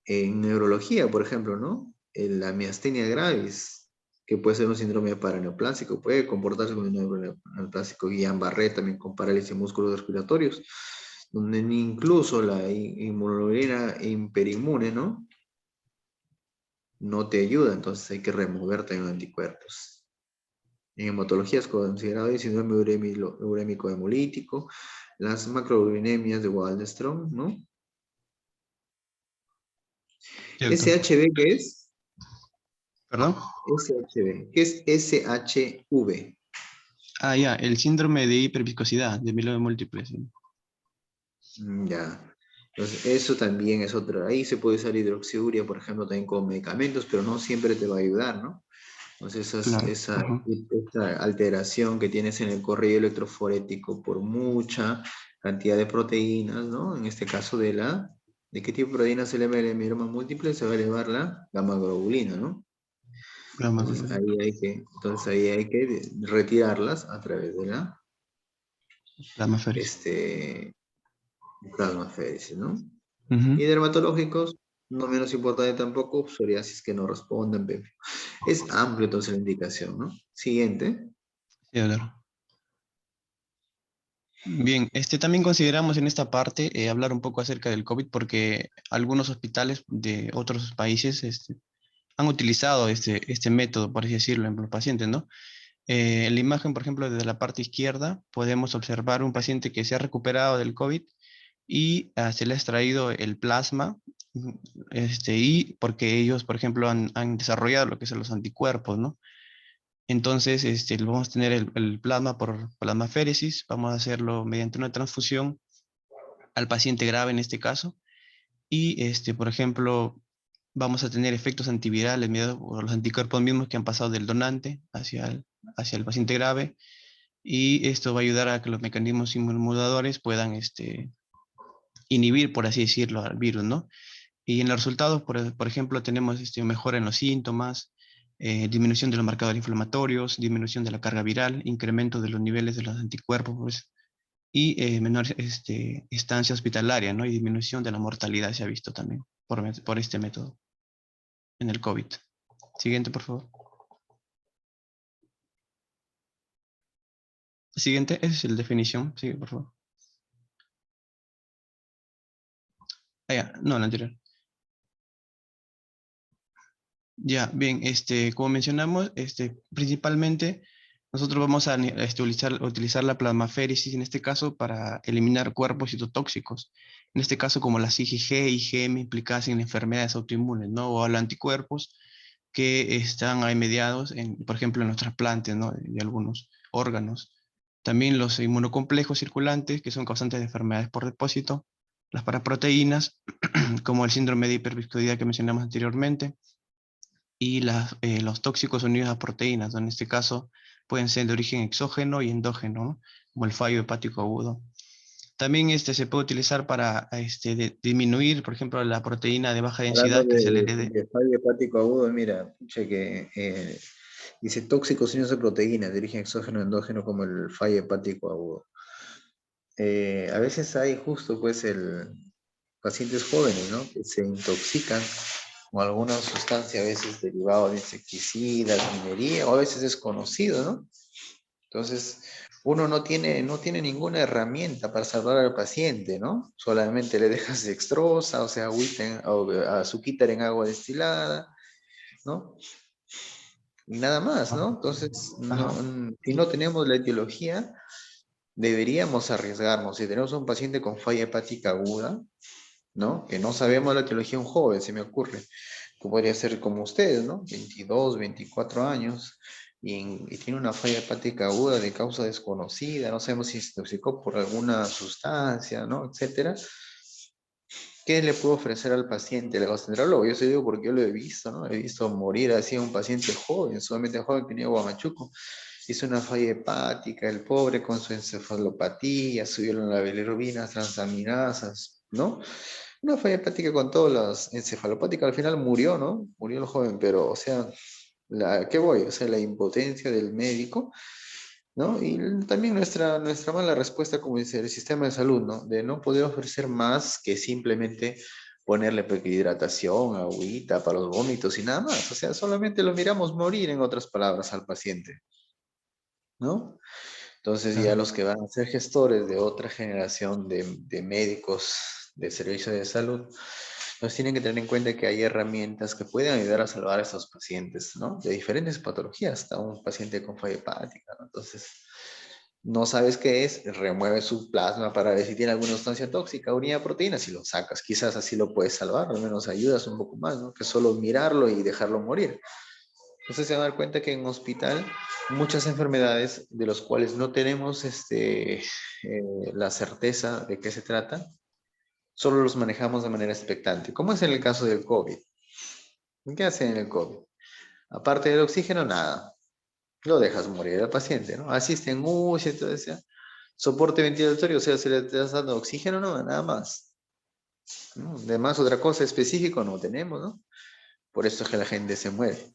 En neurología, por ejemplo, ¿no? En la miastenia gravis, que puede ser un síndrome paraneoplásico, puede comportarse como un neoplásico Guillain-Barré, también con parálisis de músculos respiratorios, donde incluso la inmunoglobulina hiperinmune, ¿no? No te ayuda, entonces hay que removerte en anticuerpos. En hematología es considerado el síndrome urémico hemolítico, las macroglobulinemias de Waldenström, ¿no? Cierto. SHV, ¿qué es? ¿Perdón? SHV. ¿Qué es SHV? Ah, ya, el síndrome de hiperviscosidad, de mieloma múltiple. Sí. Ya. Entonces, eso también es otro. Ahí se puede usar hidroxiuria, por ejemplo, también con medicamentos, pero no siempre te va a ayudar, ¿no? Entonces, Claro. esa alteración que tienes en el correo electroforético por mucha cantidad de proteínas, ¿no? En este caso ¿de qué tipo de proteína se eleva el mieloma múltiple? Se va a elevar la gamma globulina, ¿no? Plasma Entonces férrica. ahí hay que retirarlas a través de la Plasmaféresis. plasmaféresis, ¿no? Ujú. Y dermatológicos, no menos importante tampoco, psoriasis que no responden. Es amplio entonces la indicación, ¿no? Siguiente. Sí, claro. Bien, también consideramos en esta parte hablar un poco acerca del COVID porque algunos hospitales de otros países han utilizado este método, por así decirlo, en los pacientes, ¿no? En la imagen, por ejemplo, desde la parte izquierda, podemos observar un paciente que se ha recuperado del COVID y se le ha extraído el plasma, y porque ellos, por ejemplo, han desarrollado lo que son los anticuerpos, ¿no? Entonces, vamos a tener el plasma por plasmaféresis, vamos a hacerlo mediante una transfusión al paciente grave en este caso, y, por ejemplo, vamos a tener efectos antivirales mediados por los anticuerpos mismos que han pasado del donante hacia el paciente grave, y esto va a ayudar a que los mecanismos inmunomoduladores puedan inhibir, por así decirlo, al virus, ¿no? Y en los resultados, por ejemplo, tenemos mejora en los síntomas, disminución de los marcadores inflamatorios, disminución de la carga viral, incremento de los niveles de los anticuerpos, pues, y menor estancia hospitalaria, ¿no? Y disminución de la mortalidad se ha visto también por este método en el COVID. Siguiente, por favor. Siguiente, esa es la definición. Sigue, por favor. Ah, ya, no, la anterior. Ya, bien, como mencionamos, principalmente nosotros vamos a utilizar la plasmaféresis en este caso para eliminar cuerpos citotóxicos. En este caso, como las IgG y IgM implicadas en enfermedades autoinmunes, ¿no? O los anticuerpos que están ahí mediados, por ejemplo, en los trasplantes, ¿no? De algunos órganos. También los inmunocomplejos circulantes, que son causantes de enfermedades por depósito. Las paraproteínas, como el síndrome de hiperviscosidad que mencionamos anteriormente, y los tóxicos unidos a proteínas, en este caso pueden ser de origen exógeno y endógeno, ¿no? Como el fallo hepático agudo. También se puede utilizar para disminuir, por ejemplo, la proteína de baja Hablando densidad que se le herede. de fallo hepático agudo, mira, que dice tóxicos unidos a proteínas de origen exógeno endógeno como el fallo hepático agudo. A veces hay justo pues pacientes jóvenes, ¿no? Que se intoxican con alguna sustancia a veces derivada de insecticidas, minería, o a veces desconocido, ¿no? Entonces, uno no tiene ninguna herramienta para salvar al paciente, ¿no? Solamente le dejas dextrosa, o sea, agüita o azuquitar en agua destilada, ¿no? Y nada más, ¿no? Entonces, si no tenemos la etiología, deberíamos arriesgarnos. Si tenemos un paciente con falla hepática aguda, ¿no? Que no sabemos la etiología de un joven, se me ocurre, que podría ser como ustedes, ¿no? 22, 24 años, y tiene una falla hepática aguda de causa desconocida, no sabemos si se intoxicó por alguna sustancia, ¿no? Etcétera. ¿Qué le puedo ofrecer al paciente? El gastroenterólogo, yo se digo porque yo lo he visto, ¿no? He visto morir así a un paciente joven, solamente joven, que tenía Guamachuco. Hizo una falla hepática, el pobre con su encefalopatía, subieron la bilirrubina, transaminasas, ¿no? Una falla hepática con todas las encefalopáticas, al final murió, ¿no? Murió el joven, pero, o sea, ¿qué voy? O sea, la impotencia del médico, ¿no? Y también nuestra mala respuesta, como dice el sistema de salud, ¿no? De no poder ofrecer más que simplemente ponerle hidratación, agüita para los vómitos y nada más. O sea, solamente lo miramos morir, en otras palabras, al paciente, ¿no? Entonces ya los que van a ser gestores de otra generación de médicos de servicio de salud, nos tienen que tener en cuenta que hay herramientas que pueden ayudar a salvar a estos pacientes, ¿no? De diferentes patologías, hasta un paciente con falla hepática, ¿no? Entonces, no sabes qué es, remueve su plasma para ver si tiene alguna sustancia tóxica, unidad de proteínas, y lo sacas. Quizás así lo puedes salvar, al menos ayudas un poco más, ¿no? Que solo mirarlo y dejarlo morir. Entonces se van a dar cuenta que en hospital muchas enfermedades de las cuales no tenemos la certeza de qué se trata, solo los manejamos de manera expectante. ¿Cómo es en el caso del COVID? ¿Qué hacen en el COVID? Aparte del oxígeno, nada. Lo dejas morir al paciente, ¿no? Asiste en UCI, todo eso. Soporte ventilatorio, o sea, se le está dando oxígeno, no, nada más. ¿No? Además, otra cosa específica no tenemos, ¿no? Por eso es que la gente se muere.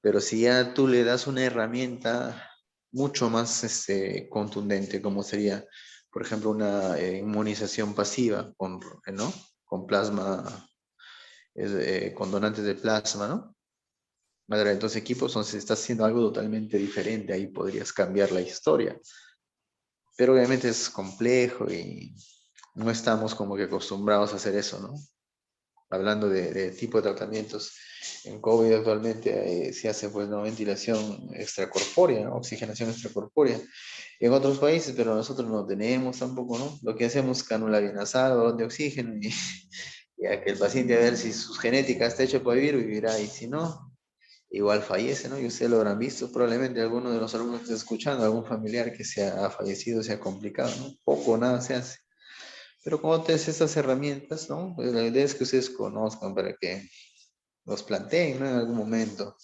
Pero si ya tú le das una herramienta mucho más contundente, como sería, por ejemplo, una inmunización pasiva ¿no? Con plasma, con donantes de plasma, ¿no? Madre, entonces equipos, entonces estás haciendo algo totalmente diferente, ahí podrías cambiar la historia. Pero obviamente es complejo y no estamos como que acostumbrados a hacer eso, ¿no? Hablando de tipo de tratamientos, en COVID actualmente se hace pues no ventilación extracorpórea, ¿no? Oxigenación extracorpórea. En otros países, pero nosotros no tenemos tampoco, ¿no? Lo que hacemos es cánula nasal, balón de oxígeno y ya que el paciente a ver si su genética está hecha para vivir, vivirá y si no, igual fallece, ¿no? Y ustedes lo habrán visto, probablemente alguno de los alumnos que esté escuchando, algún familiar que ha fallecido, sea complicado, ¿no? Poco o nada se hace. Pero como tienes estas herramientas, ¿no? Pues la idea es que ustedes conozcan para que los planteen, ¿no? En algún momento,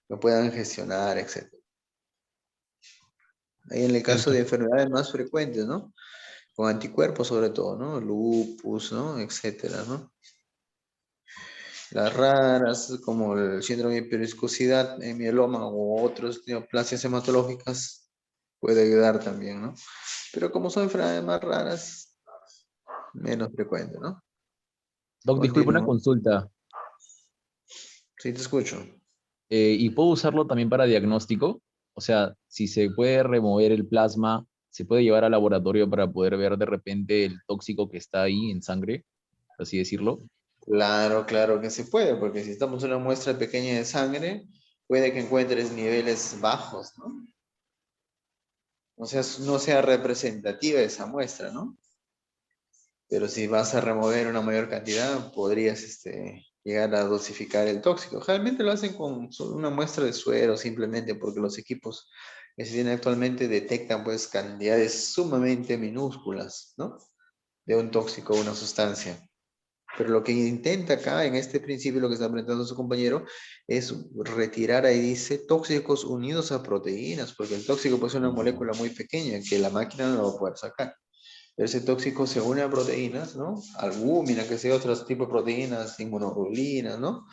lo puedan gestionar, etc. Ahí en el caso de enfermedades más frecuentes, ¿no? Con anticuerpos sobre todo, ¿no? Lupus, ¿no? Etcétera, ¿no? Las raras, como el síndrome de hiperviscosidad, mieloma u otras neoplasias hematológicas, puede ayudar también, ¿no? Pero como son enfermedades más raras, menos frecuentes, ¿no? Doc, disculpe una Continúa. consulta. Sí, te escucho. ¿Y puedo usarlo también para diagnóstico? O sea, si se puede remover el plasma, ¿se puede llevar al laboratorio para poder ver de repente el tóxico que está ahí en sangre, por así decirlo? Claro, claro que se puede, porque si estamos en una muestra pequeña de sangre, puede que encuentres niveles bajos, ¿no? O sea, no sea representativa esa muestra, ¿no? Pero si vas a remover una mayor cantidad, podrías llegar a dosificar el tóxico. Generalmente lo hacen con solo una muestra de suero, simplemente porque los equipos que se tienen actualmente detectan pues cantidades sumamente minúsculas, ¿no? De un tóxico o una sustancia. Pero lo que intenta acá, en este principio, lo que está presentando su compañero, es retirar ahí, dice, tóxicos unidos a proteínas, porque el tóxico puede ser una molécula muy pequeña que la máquina no lo va a poder sacar. Pero ese tóxico se une a proteínas, ¿no? Albúmina, que sea otros tipos de proteínas, inmunoglobulinas, ¿no?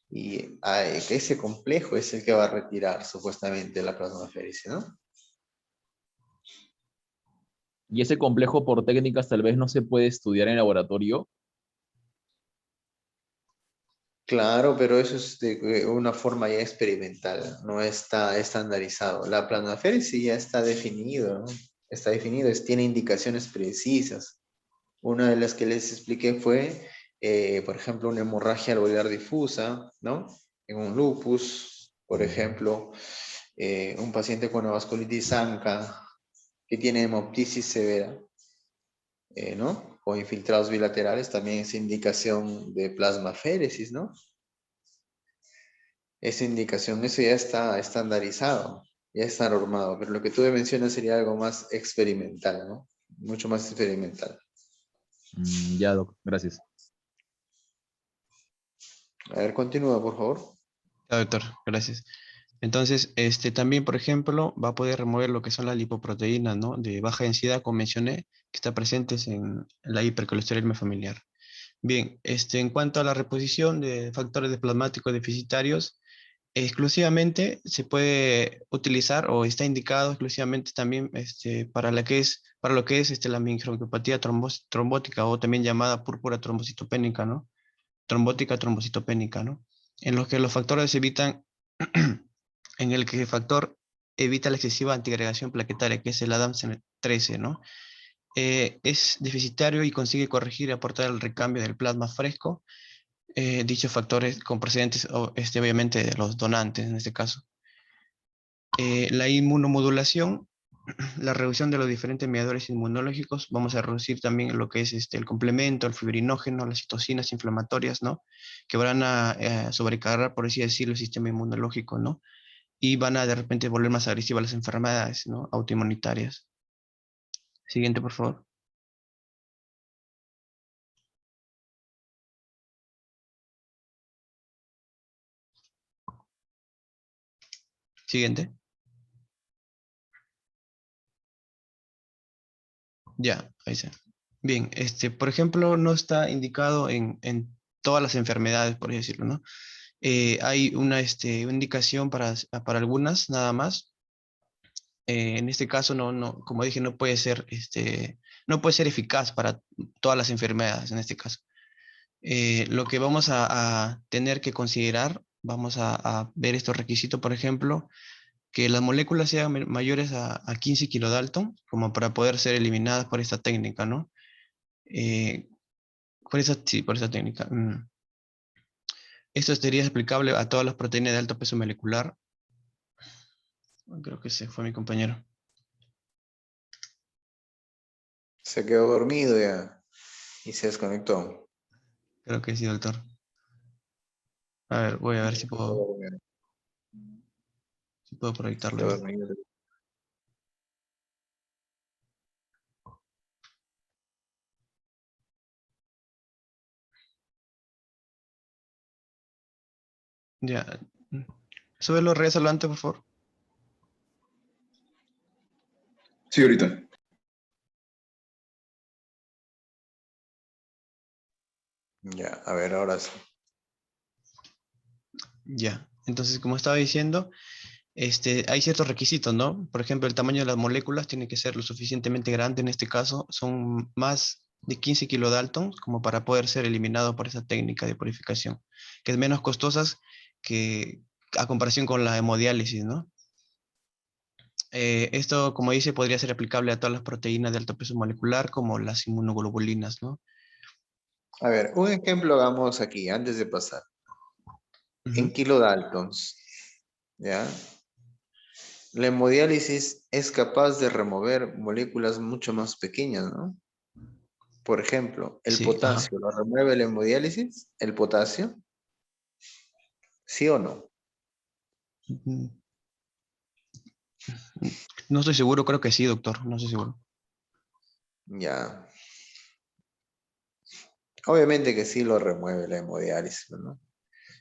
Y que ese complejo es el que va a retirar supuestamente la plasmaféresis, ¿no? Y ese complejo por técnicas tal vez no se puede estudiar en laboratorio. Claro, pero eso es de una forma ya experimental, no está estandarizado. La plasmaféresis ya está definido, ¿no? Está definido, tiene indicaciones precisas. Una de las que les expliqué fue, por ejemplo, una hemorragia alveolar difusa, ¿no? En un lupus, por ejemplo, un paciente con una vasculitis ANCA que tiene hemoptisis severa, ¿no? O infiltrados bilaterales, también es indicación de plasmaféresis, ¿no? Esa indicación, eso ya está estandarizado, ya está normado, pero lo que tú mencionas sería algo más experimental, ¿no? Mucho más experimental. Ya, Doc, gracias. A ver, continúa, por favor. Ya, doctor, gracias. Entonces, también, por ejemplo, va a poder remover lo que son las lipoproteínas, ¿no? De baja densidad, como mencioné, que están presentes en la hipercolesterolemia familiar. Bien, en cuanto a la reposición de factores desplasmáticos deficitarios, exclusivamente se puede utilizar o está indicado exclusivamente también para lo que es la mingiangiopatía trombótica o también llamada púrpura trombocitopénica, ¿no? Trombótica trombocitopénica, ¿no? En los que los factores evitan, en el que el factor evita la excesiva antiagregación plaquetaria, que es el ADAMS 13, ¿no? Es deficitario y consigue corregir y aportar el recambio del plasma fresco, dichos factores con procedentes, obviamente, de los donantes en este caso. La inmunomodulación, la reducción de los diferentes mediadores inmunológicos, vamos a reducir también lo que es el complemento, el fibrinógeno, las citocinas inflamatorias, ¿no? Que van a sobrecargar, por así decirlo, el sistema inmunológico, ¿no? Y van a de repente volver más agresivas las enfermedades, ¿no? Autoinmunitarias. Siguiente, por favor. Siguiente. Ya, ahí está. Bien, por ejemplo, no está indicado en todas las enfermedades, por así decirlo, ¿no? Hay una indicación para algunas nada más. En este caso, como dije, no puede ser eficaz para todas las enfermedades en este caso. Lo que vamos a tener que considerar, vamos a ver estos requisitos, por ejemplo, que las moléculas sean mayores a 15 kilodalton, como para poder ser eliminadas por esta técnica, ¿no? Sí, por esa técnica. Esto sería aplicable a todas las proteínas de alto peso molecular. Creo que ese fue mi compañero. Se quedó dormido ya y se desconectó. Creo que sí, doctor. A ver, voy a ver si puedo proyectarlo. Quedó Ya. dormido. Ya. Súbelo, regresalo antes, por favor. Sí, ahorita. Ya, a ver, ahora sí. Ya. Entonces, como estaba diciendo, hay ciertos requisitos, ¿no? Por ejemplo, el tamaño de las moléculas tiene que ser lo suficientemente grande. En este caso, son más de 15 kilodaltons como para poder ser eliminado por esa técnica de purificación, que es menos costosa que a comparación con la hemodiálisis, ¿no? Esto, como dice, podría ser aplicable a todas las proteínas de alto peso molecular, como las inmunoglobulinas, ¿no? A ver, un ejemplo hagamos aquí, antes de pasar. En kilodaltons, ¿ya? La hemodiálisis es capaz de remover moléculas mucho más pequeñas, ¿no? Por ejemplo, el Sí, ajá. potasio, ¿lo remueve la hemodiálisis? ¿El potasio? ¿Sí o no? Mm, No estoy seguro, creo que sí, doctor, no estoy seguro. Ya. Obviamente que sí lo remueve la hemodiálisis, ¿no?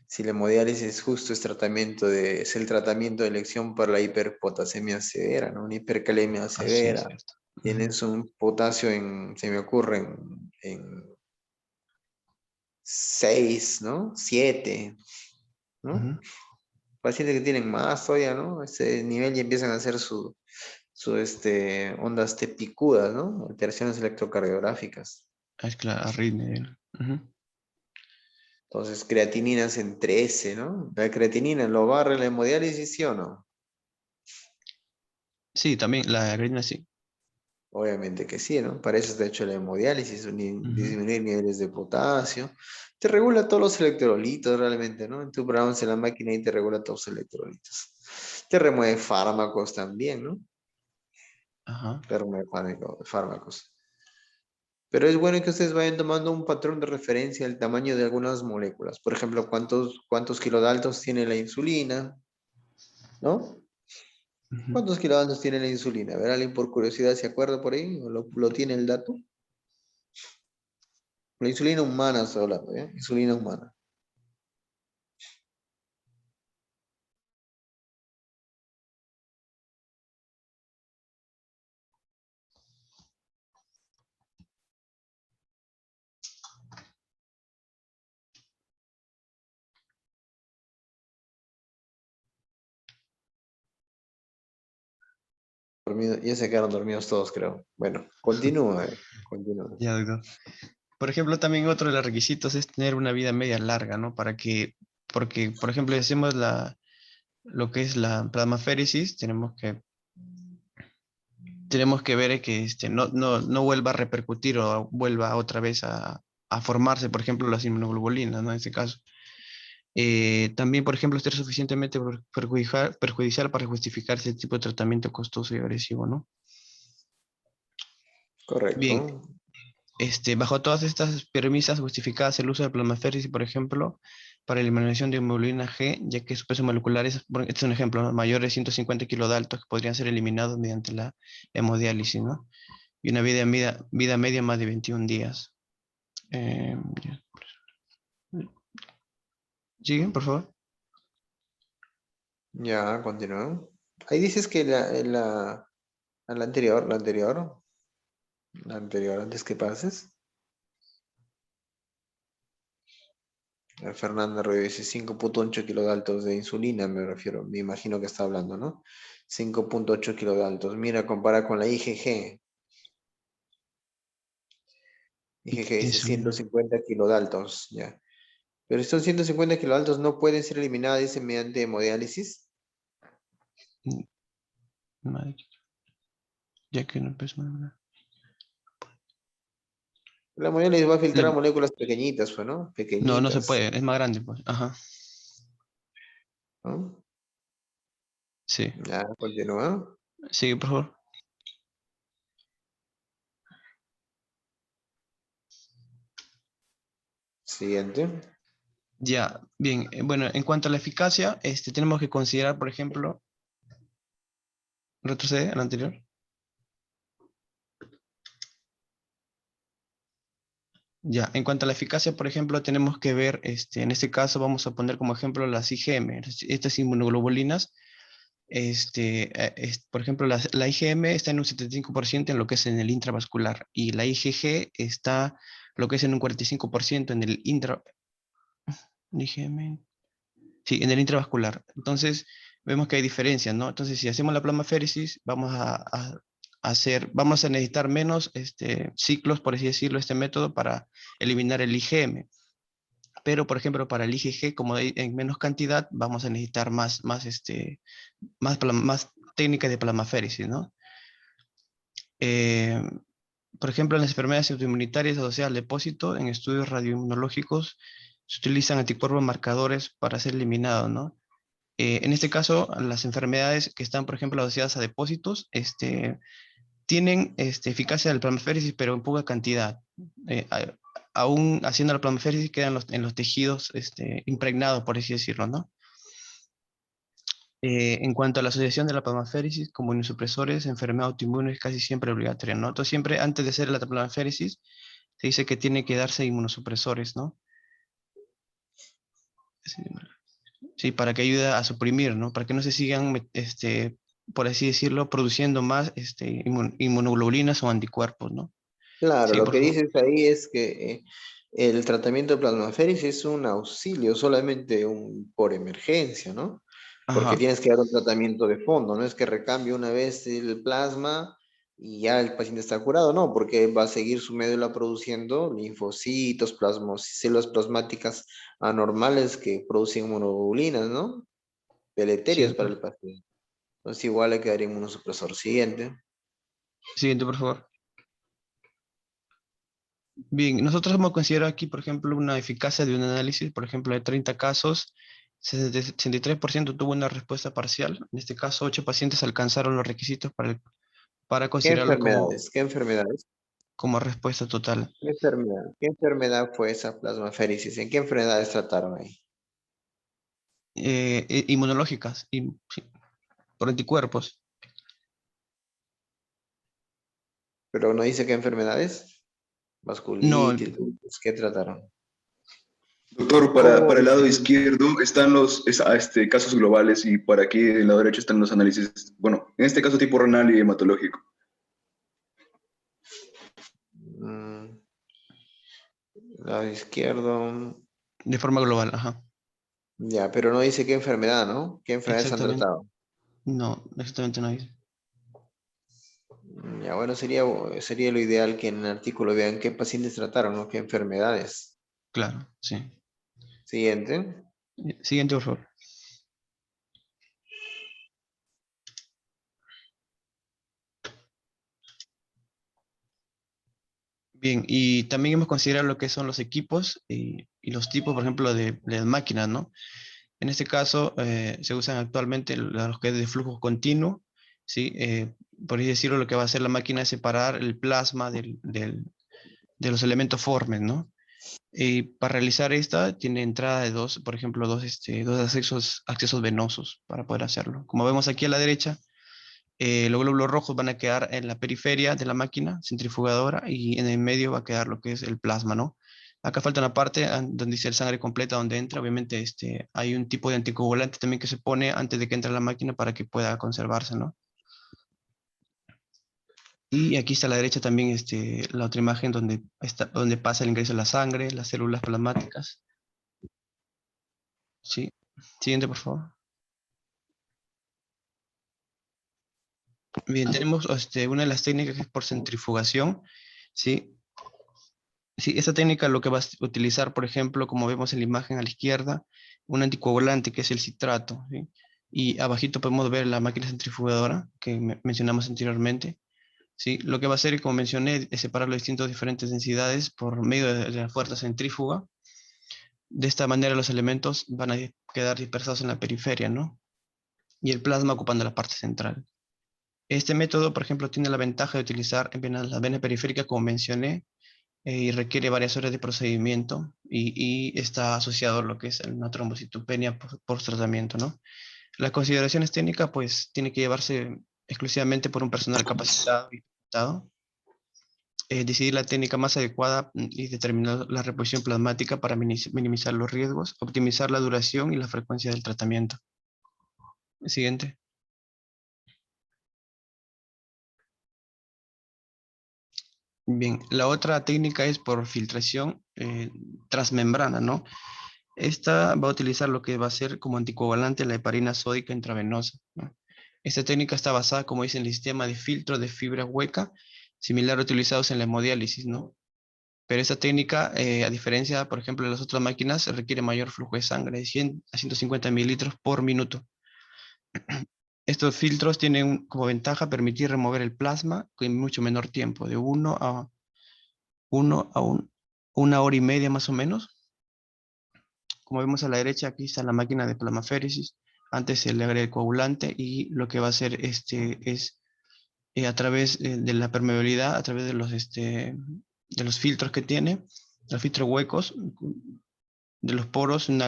Si la hemodiálisis justo es el tratamiento de elección para la hiperpotasemia severa, ¿no? Una hipercalemia Así es severa. cierto. Tienes un potasio se me ocurre, en 6, ¿no? 7, ¿no? Ujú. Pacientes que tienen más todavía, ¿no? Ese nivel ya empiezan a hacer ondas tepicudas, ¿no? Alteraciones electrocardiográficas. Es claro, arritmia. Ujú. Entonces, creatininas en 13, ¿no? La creatinina, ¿lo barre la hemodiálisis, sí o no? Sí, también la arritmia sí. Obviamente que sí, ¿no? Para eso está hecho la hemodiálisis, Ujú. disminuir niveles de potasio. Te regula todos los electrolitos realmente, ¿no? En tu programa en la máquina y te regula todos los electrolitos. Te remueve fármacos también, ¿no? Ajá. Te remueve fármacos. Pero es bueno que ustedes vayan tomando un patrón de referencia al tamaño de algunas moléculas. Por ejemplo, cuántos kilodaltons tiene la insulina, ¿no? Ujú. ¿Cuántos kilodaltons tiene la insulina? A ver, alguien por curiosidad se acuerda por ahí, o lo tiene el dato. La insulina humana estoy hablando, ¿eh? Insulina humana. Ya se quedaron dormidos todos, creo. Bueno, continúa, continúa. Ya, doctor. Por ejemplo, también otro de los requisitos es tener una vida media larga, ¿no? Porque, por ejemplo, hacemos lo que es la plasmaféresis, tenemos que ver que no vuelva a repercutir o vuelva otra vez a formarse, por ejemplo, las inmunoglobulinas, ¿no? En este caso. También, por ejemplo, ser suficientemente perjudicial para justificar ese tipo de tratamiento costoso y agresivo, ¿no? Bien, Correcto. bajo todas estas premisas justificadas el uso de plasmaféresis, por ejemplo, para la eliminación de hemoglobina G, ya que su peso molecular este es un ejemplo, ¿no? Mayor de 150 kilodaltos que podrían ser eliminados mediante la hemodiálisis, ¿no? Y una vida media más de 21 días. Ya. ¿Siguen, por favor? Ya, continúa. Ahí dices que la anterior, antes que pases. Fernanda Rubio dice 5.8 kilodaltos de insulina, me refiero, me imagino que está hablando, ¿no? 5.8 kilodaltos. Mira, compara con la IgG. IgG dice Insulina. 150 kilodaltos, ya. Pero estos 150 kilodaltos no pueden ser eliminados, dice, mediante hemodiálisis. Madre, ya que no empezó a... La hemodiálisis va a filtrar Le- moléculas pequeñitas, pues, ¿no? No, no se Pequeñitas, puede, es más grande, pues. Ajá, ¿no? sí. Ya, continúa. Sigue, por favor. Siguiente. Ya, bien. Bueno, en cuanto a la eficacia, tenemos que considerar, por ejemplo, retrocede al anterior. Ya, en cuanto a la eficacia, por ejemplo, tenemos que ver, en este caso vamos a poner como ejemplo las IgM, estas inmunoglobulinas. Por ejemplo, la IgM está en un 75% en lo que es en el intravascular y la IgG está lo que es en un 45% en el IgM, sí, en el intravascular. Entonces, vemos que hay diferencias, ¿no? Entonces, si hacemos la plasmaféresis, vamos a necesitar menos ciclos, por así decirlo, este método para eliminar el IgM. Pero, por ejemplo, para el IgG, como hay en menos cantidad, vamos a necesitar más técnicas de plasmaféresis, ¿no? Eh, por ejemplo, en las enfermedades autoinmunitarias asociadas al depósito, en estudios radioinmunológicos, se utilizan anticuerpos marcadores para ser eliminados, ¿no? En este caso, las enfermedades que están, por ejemplo, asociadas a depósitos, tienen eficacia del plasmaféresis, pero en poca cantidad. Aún haciendo la plasmaféresis quedan en los tejidos impregnados, por así decirlo, ¿no? En cuanto a la asociación de la plasmaféresis como inmunosupresores, enfermedad autoinmune es casi siempre obligatoria, ¿no? Entonces, siempre antes de hacer la plasmaféresis, se dice que tiene que darse inmunosupresores, ¿no? Sí, para que ayude a suprimir, ¿no? Para que no se sigan, por así decirlo, produciendo más inmunoglobulinas o anticuerpos, ¿no? Claro, Sí, lo por que favor. dices ahí es que el tratamiento de plasmaféresis es un auxilio, solamente por emergencia, ¿no? Porque Ajá, tienes que dar un tratamiento de fondo, no es que recambie una vez el plasma y ya el paciente está curado, no, porque va a seguir su médula produciendo linfocitos, células plasmáticas anormales que producen inmunoglobulinas, ¿no? Deleterias para cierto. el paciente. Entonces igual hay que dar inmunosupresor. Siguiente. Siguiente, por favor. Bien, nosotros hemos considerado aquí, por ejemplo, una eficacia de un análisis, por ejemplo, de 30 casos, 63% tuvo una respuesta parcial. En este caso, 8 pacientes alcanzaron los requisitos para ¿Qué considerarlo enfermedades? ¿Qué enfermedades? como respuesta total. ¿Qué enfermedad? ¿Qué enfermedad fue esa plasmaféresis? ¿En qué enfermedades trataron ahí? Inmunológicas, sí, por anticuerpos. Pero no dice qué enfermedades. No, Vasculitis, lupus, ¿qué trataron? Doctor, ¿Cómo? para el lado izquierdo están los casos globales y para aquí del lado derecho están los análisis, bueno, en este caso tipo renal y hematológico. Mm, lado izquierdo. de forma global, ajá. Ya, pero no dice qué enfermedad, ¿no? ¿Qué enfermedades han Exactamente. tratado? No, exactamente no dice. Ya, bueno, sería lo ideal que en el artículo vean qué pacientes trataron, ¿no? ¿Qué enfermedades? Claro, sí. Siguiente. Siguiente, por favor. Bien, y también hemos considerado lo que son los equipos y los tipos, por ejemplo, de las máquinas, ¿no? En este caso, se usan actualmente los que es de flujo continuo, ¿sí? Por así decirlo, lo que va a hacer la máquina es separar el plasma de los elementos formes, ¿no? Y para realizar esta, tiene entrada de dos, por ejemplo, dos accesos venosos para poder hacerlo. Como vemos aquí a la derecha, los glóbulos rojos van a quedar en la periferia de la máquina centrifugadora y en el medio va a quedar lo que es el plasma, ¿no? Acá falta una parte donde dice el sangre completa, donde entra. Obviamente hay un tipo de anticoagulante también que se pone antes de que entre a la máquina para que pueda conservarse, ¿no? Y aquí está a la derecha también la otra imagen donde pasa el ingreso de la sangre, las células plasmáticas. Sí. Siguiente, por favor. Bien, tenemos una de las técnicas que es por centrifugación, ¿sí? Sí, esta técnica lo que va a utilizar, por ejemplo, como vemos en la imagen a la izquierda, un anticoagulante que es el citrato, ¿sí? Y abajito podemos ver la máquina centrifugadora que mencionamos anteriormente, ¿sí? Lo que va a hacer, como mencioné, es separar las diferentes densidades por medio de la fuerza centrífuga. De esta manera los elementos van a quedar dispersados en la periferia, ¿no? Y el plasma ocupando la parte central. Este método, por ejemplo, tiene la ventaja de utilizar la vena periférica, como mencioné, y requiere varias horas de procedimiento y está asociado a lo que es una trombocitopenia por tratamiento, ¿no? Las consideraciones técnicas, pues, tiene que llevarse exclusivamente por un personal capacitado y capacitado. Decidir la técnica más adecuada y determinar la reposición plasmática para minimizar los riesgos, optimizar la duración y la frecuencia del tratamiento. Siguiente. Bien, la otra técnica es por filtración transmembrana, ¿no? Esta va a utilizar lo que va a ser como anticoagulante la heparina sódica intravenosa, ¿no? Esta técnica está basada, como dice, en el sistema de filtro de fibra hueca, similar a utilizados en la hemodiálisis, ¿no? Pero esta técnica, a diferencia, por ejemplo, de las otras máquinas, requiere mayor flujo de sangre, de 100 a 150 mililitros por minuto. Estos filtros tienen como ventaja permitir remover el plasma en mucho menor tiempo, de 1 hora y media más o menos. Como vemos a la derecha, aquí está la máquina de plasmaféresis. Antes se le agrega el coagulante y lo que va a hacer es a través de la permeabilidad, a través de los filtros que tiene, los filtros huecos, de los poros, un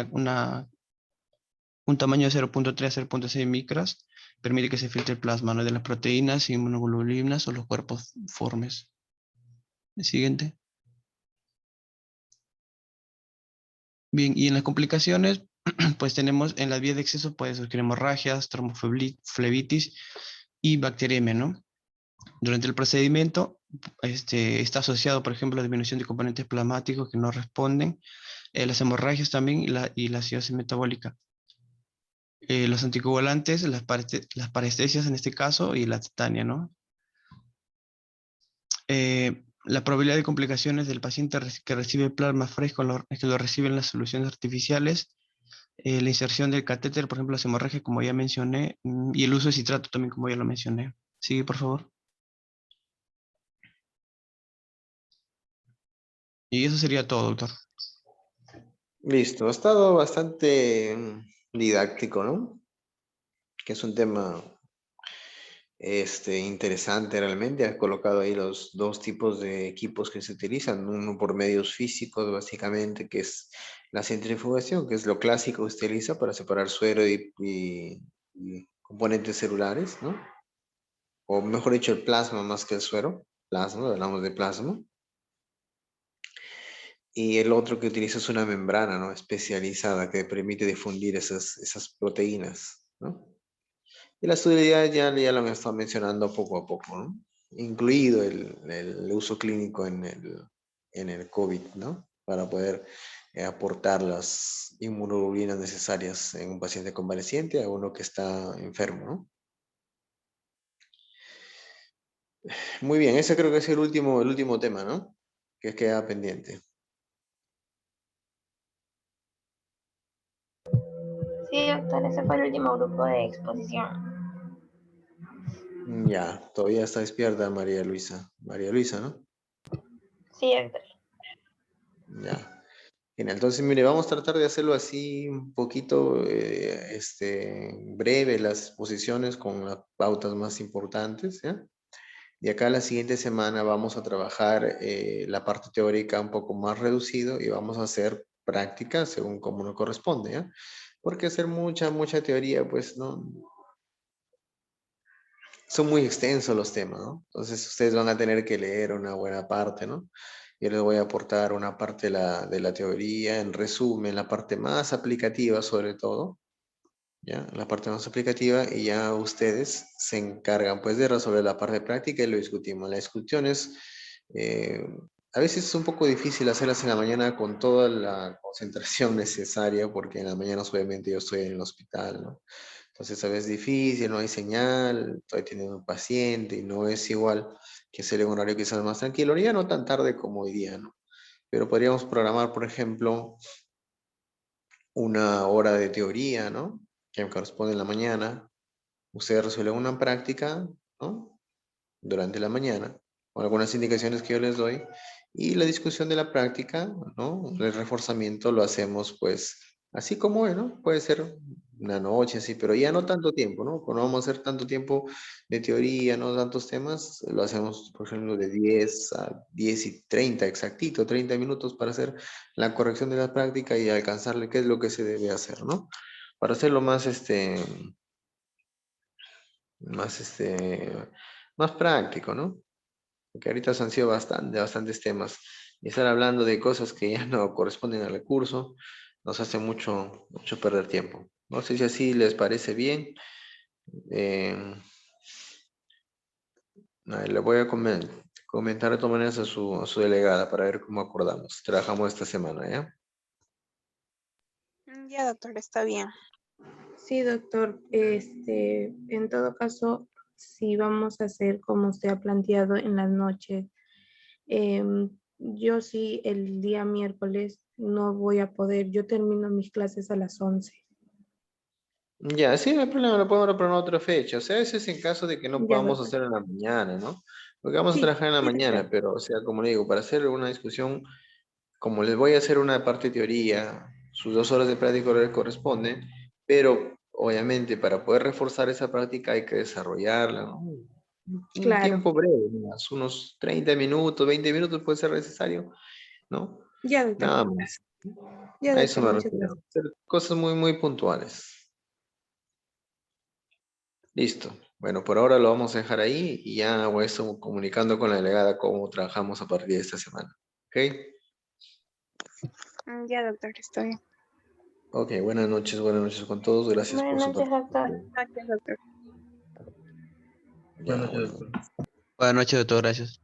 tamaño de 0.3 a 0.6 micras, permite que se filtre el plasma, ¿no? De las proteínas, inmunoglobulinas o los cuerpos formes. El siguiente. Bien, y en las complicaciones, pues tenemos en las vías de acceso, puede surgir hemorragias, tromboflebitis y bacteriemia, ¿no? Durante el procedimiento, está asociado, por ejemplo, a disminución de componentes plasmáticos que no responden, las hemorragias también y la acidosis metabólica. Los anticoagulantes, las parestesias en este caso y la tetania, ¿no? La probabilidad de complicaciones del paciente que recibe plasma fresco que lo recibe en las soluciones artificiales, la inserción del catéter, por ejemplo, las hemorragias, como ya mencioné, y el uso de citrato también, como ya lo mencioné. Sigue, por favor. Y eso sería todo, doctor. Listo, ha estado bastante didáctico, ¿no? Que es un tema interesante realmente. Has colocado ahí los dos tipos de equipos que se utilizan, uno por medios físicos básicamente, que es la centrifugación, que es lo clásico que se utiliza para separar suero y componentes celulares, ¿no? O mejor dicho, el plasma más que el suero, plasma, hablamos de plasma. Y el otro que utiliza es una membrana, ¿no? Especializada que permite difundir esas proteínas, ¿no? Y las utilidades ya lo han estado mencionando poco a poco, ¿no? Incluido el uso clínico en el COVID, ¿no? Para poder aportar las inmunoglobulinas necesarias en un paciente convaleciente a uno que está enfermo, ¿no? Muy bien, ese creo que es el último tema, ¿no? Que queda pendiente. Sí, doctor, ese fue el último grupo de exposición. Ya, todavía está despierta María Luisa. María Luisa, ¿no? Sí, doctor. Ya. Genial. Entonces, mire, vamos a tratar de hacerlo así un poquito breve, las posiciones con las pautas más importantes, ¿ya? Y acá la siguiente semana vamos a trabajar la parte teórica un poco más reducido y vamos a hacer práctica según como nos corresponde, ¿ya? Porque hacer mucha teoría, pues, no, son muy extensos los temas, ¿no? Entonces ustedes van a tener que leer una buena parte, ¿no? Yo les voy a aportar una parte de la teoría, en resumen, la parte más aplicativa sobre todo, ¿ya? La parte más aplicativa y ya ustedes se encargan pues de resolver la parte práctica y lo discutimos. La discusión es a veces es un poco difícil hacerlas en la mañana con toda la concentración necesaria, porque en la mañana obviamente yo estoy en el hospital, ¿no? Entonces a veces es difícil, no hay señal, estoy teniendo un paciente y no es igual que hacer en un horario quizás más tranquilo, ya no tan tarde como hoy día, ¿no? Pero podríamos programar, por ejemplo, una hora de teoría, ¿no? Que me corresponde en la mañana. Ustedes resuelven una práctica, ¿no? Durante la mañana, con algunas indicaciones que yo les doy, y la discusión de la práctica, ¿no? El reforzamiento lo hacemos, pues, así como hoy, ¿no? Puede ser una noche, sí, pero ya no tanto tiempo, ¿no? Cuando vamos a hacer tanto tiempo de teoría, no tantos temas, lo hacemos, por ejemplo, de 10 a 10 y 30, exactito, 30 minutos para hacer la corrección de la práctica y alcanzarle qué es lo que se debe hacer, ¿no? Para hacerlo más, más, más práctico, ¿no? Porque ahorita han sido bastantes temas. Y estar hablando de cosas que ya no corresponden al recurso nos hace mucho perder tiempo. No sé si así les parece bien. Le voy a comentar de todas maneras a su delegada para ver cómo acordamos. Trabajamos esta semana, ¿ya? Ya, doctor, está bien. Sí, doctor. En todo caso, si vamos a hacer como usted ha planteado en las noches, yo sí el día miércoles no voy a poder. Yo termino mis clases a las 11. Ya, sí, no hay problema, lo podemos poner otra fecha. O sea, eso es en caso de que no Ya, podamos doctor. hacer en la mañana, ¿no? Porque vamos a Sí, trabajar en la sí, mañana, doctor. pero, o sea, como le digo, para hacer una discusión, como les voy a hacer una parte de teoría, sus 2 horas de práctica le corresponden, pero obviamente para poder reforzar esa práctica hay que desarrollarla, ¿no? Un Claro. tiempo breve, unos 30 minutos, 20 minutos puede ser necesario, ¿no? Ya, doctor. Nada más. Ya, A eso doctor, me muchas refiero. gracias. Hacer cosas muy puntuales. Listo. Bueno, por ahora lo vamos a dejar ahí y ya voy a estar comunicando con la delegada cómo trabajamos a partir de esta semana. ¿Ok? Ya, doctor, está bien. Ok, buenas noches con todos. Gracias por Buenas su noches, doctor. participación. Gracias, doctor. Ya, Buenas noches, bueno. doctor. Buenas noches, doctor. Gracias.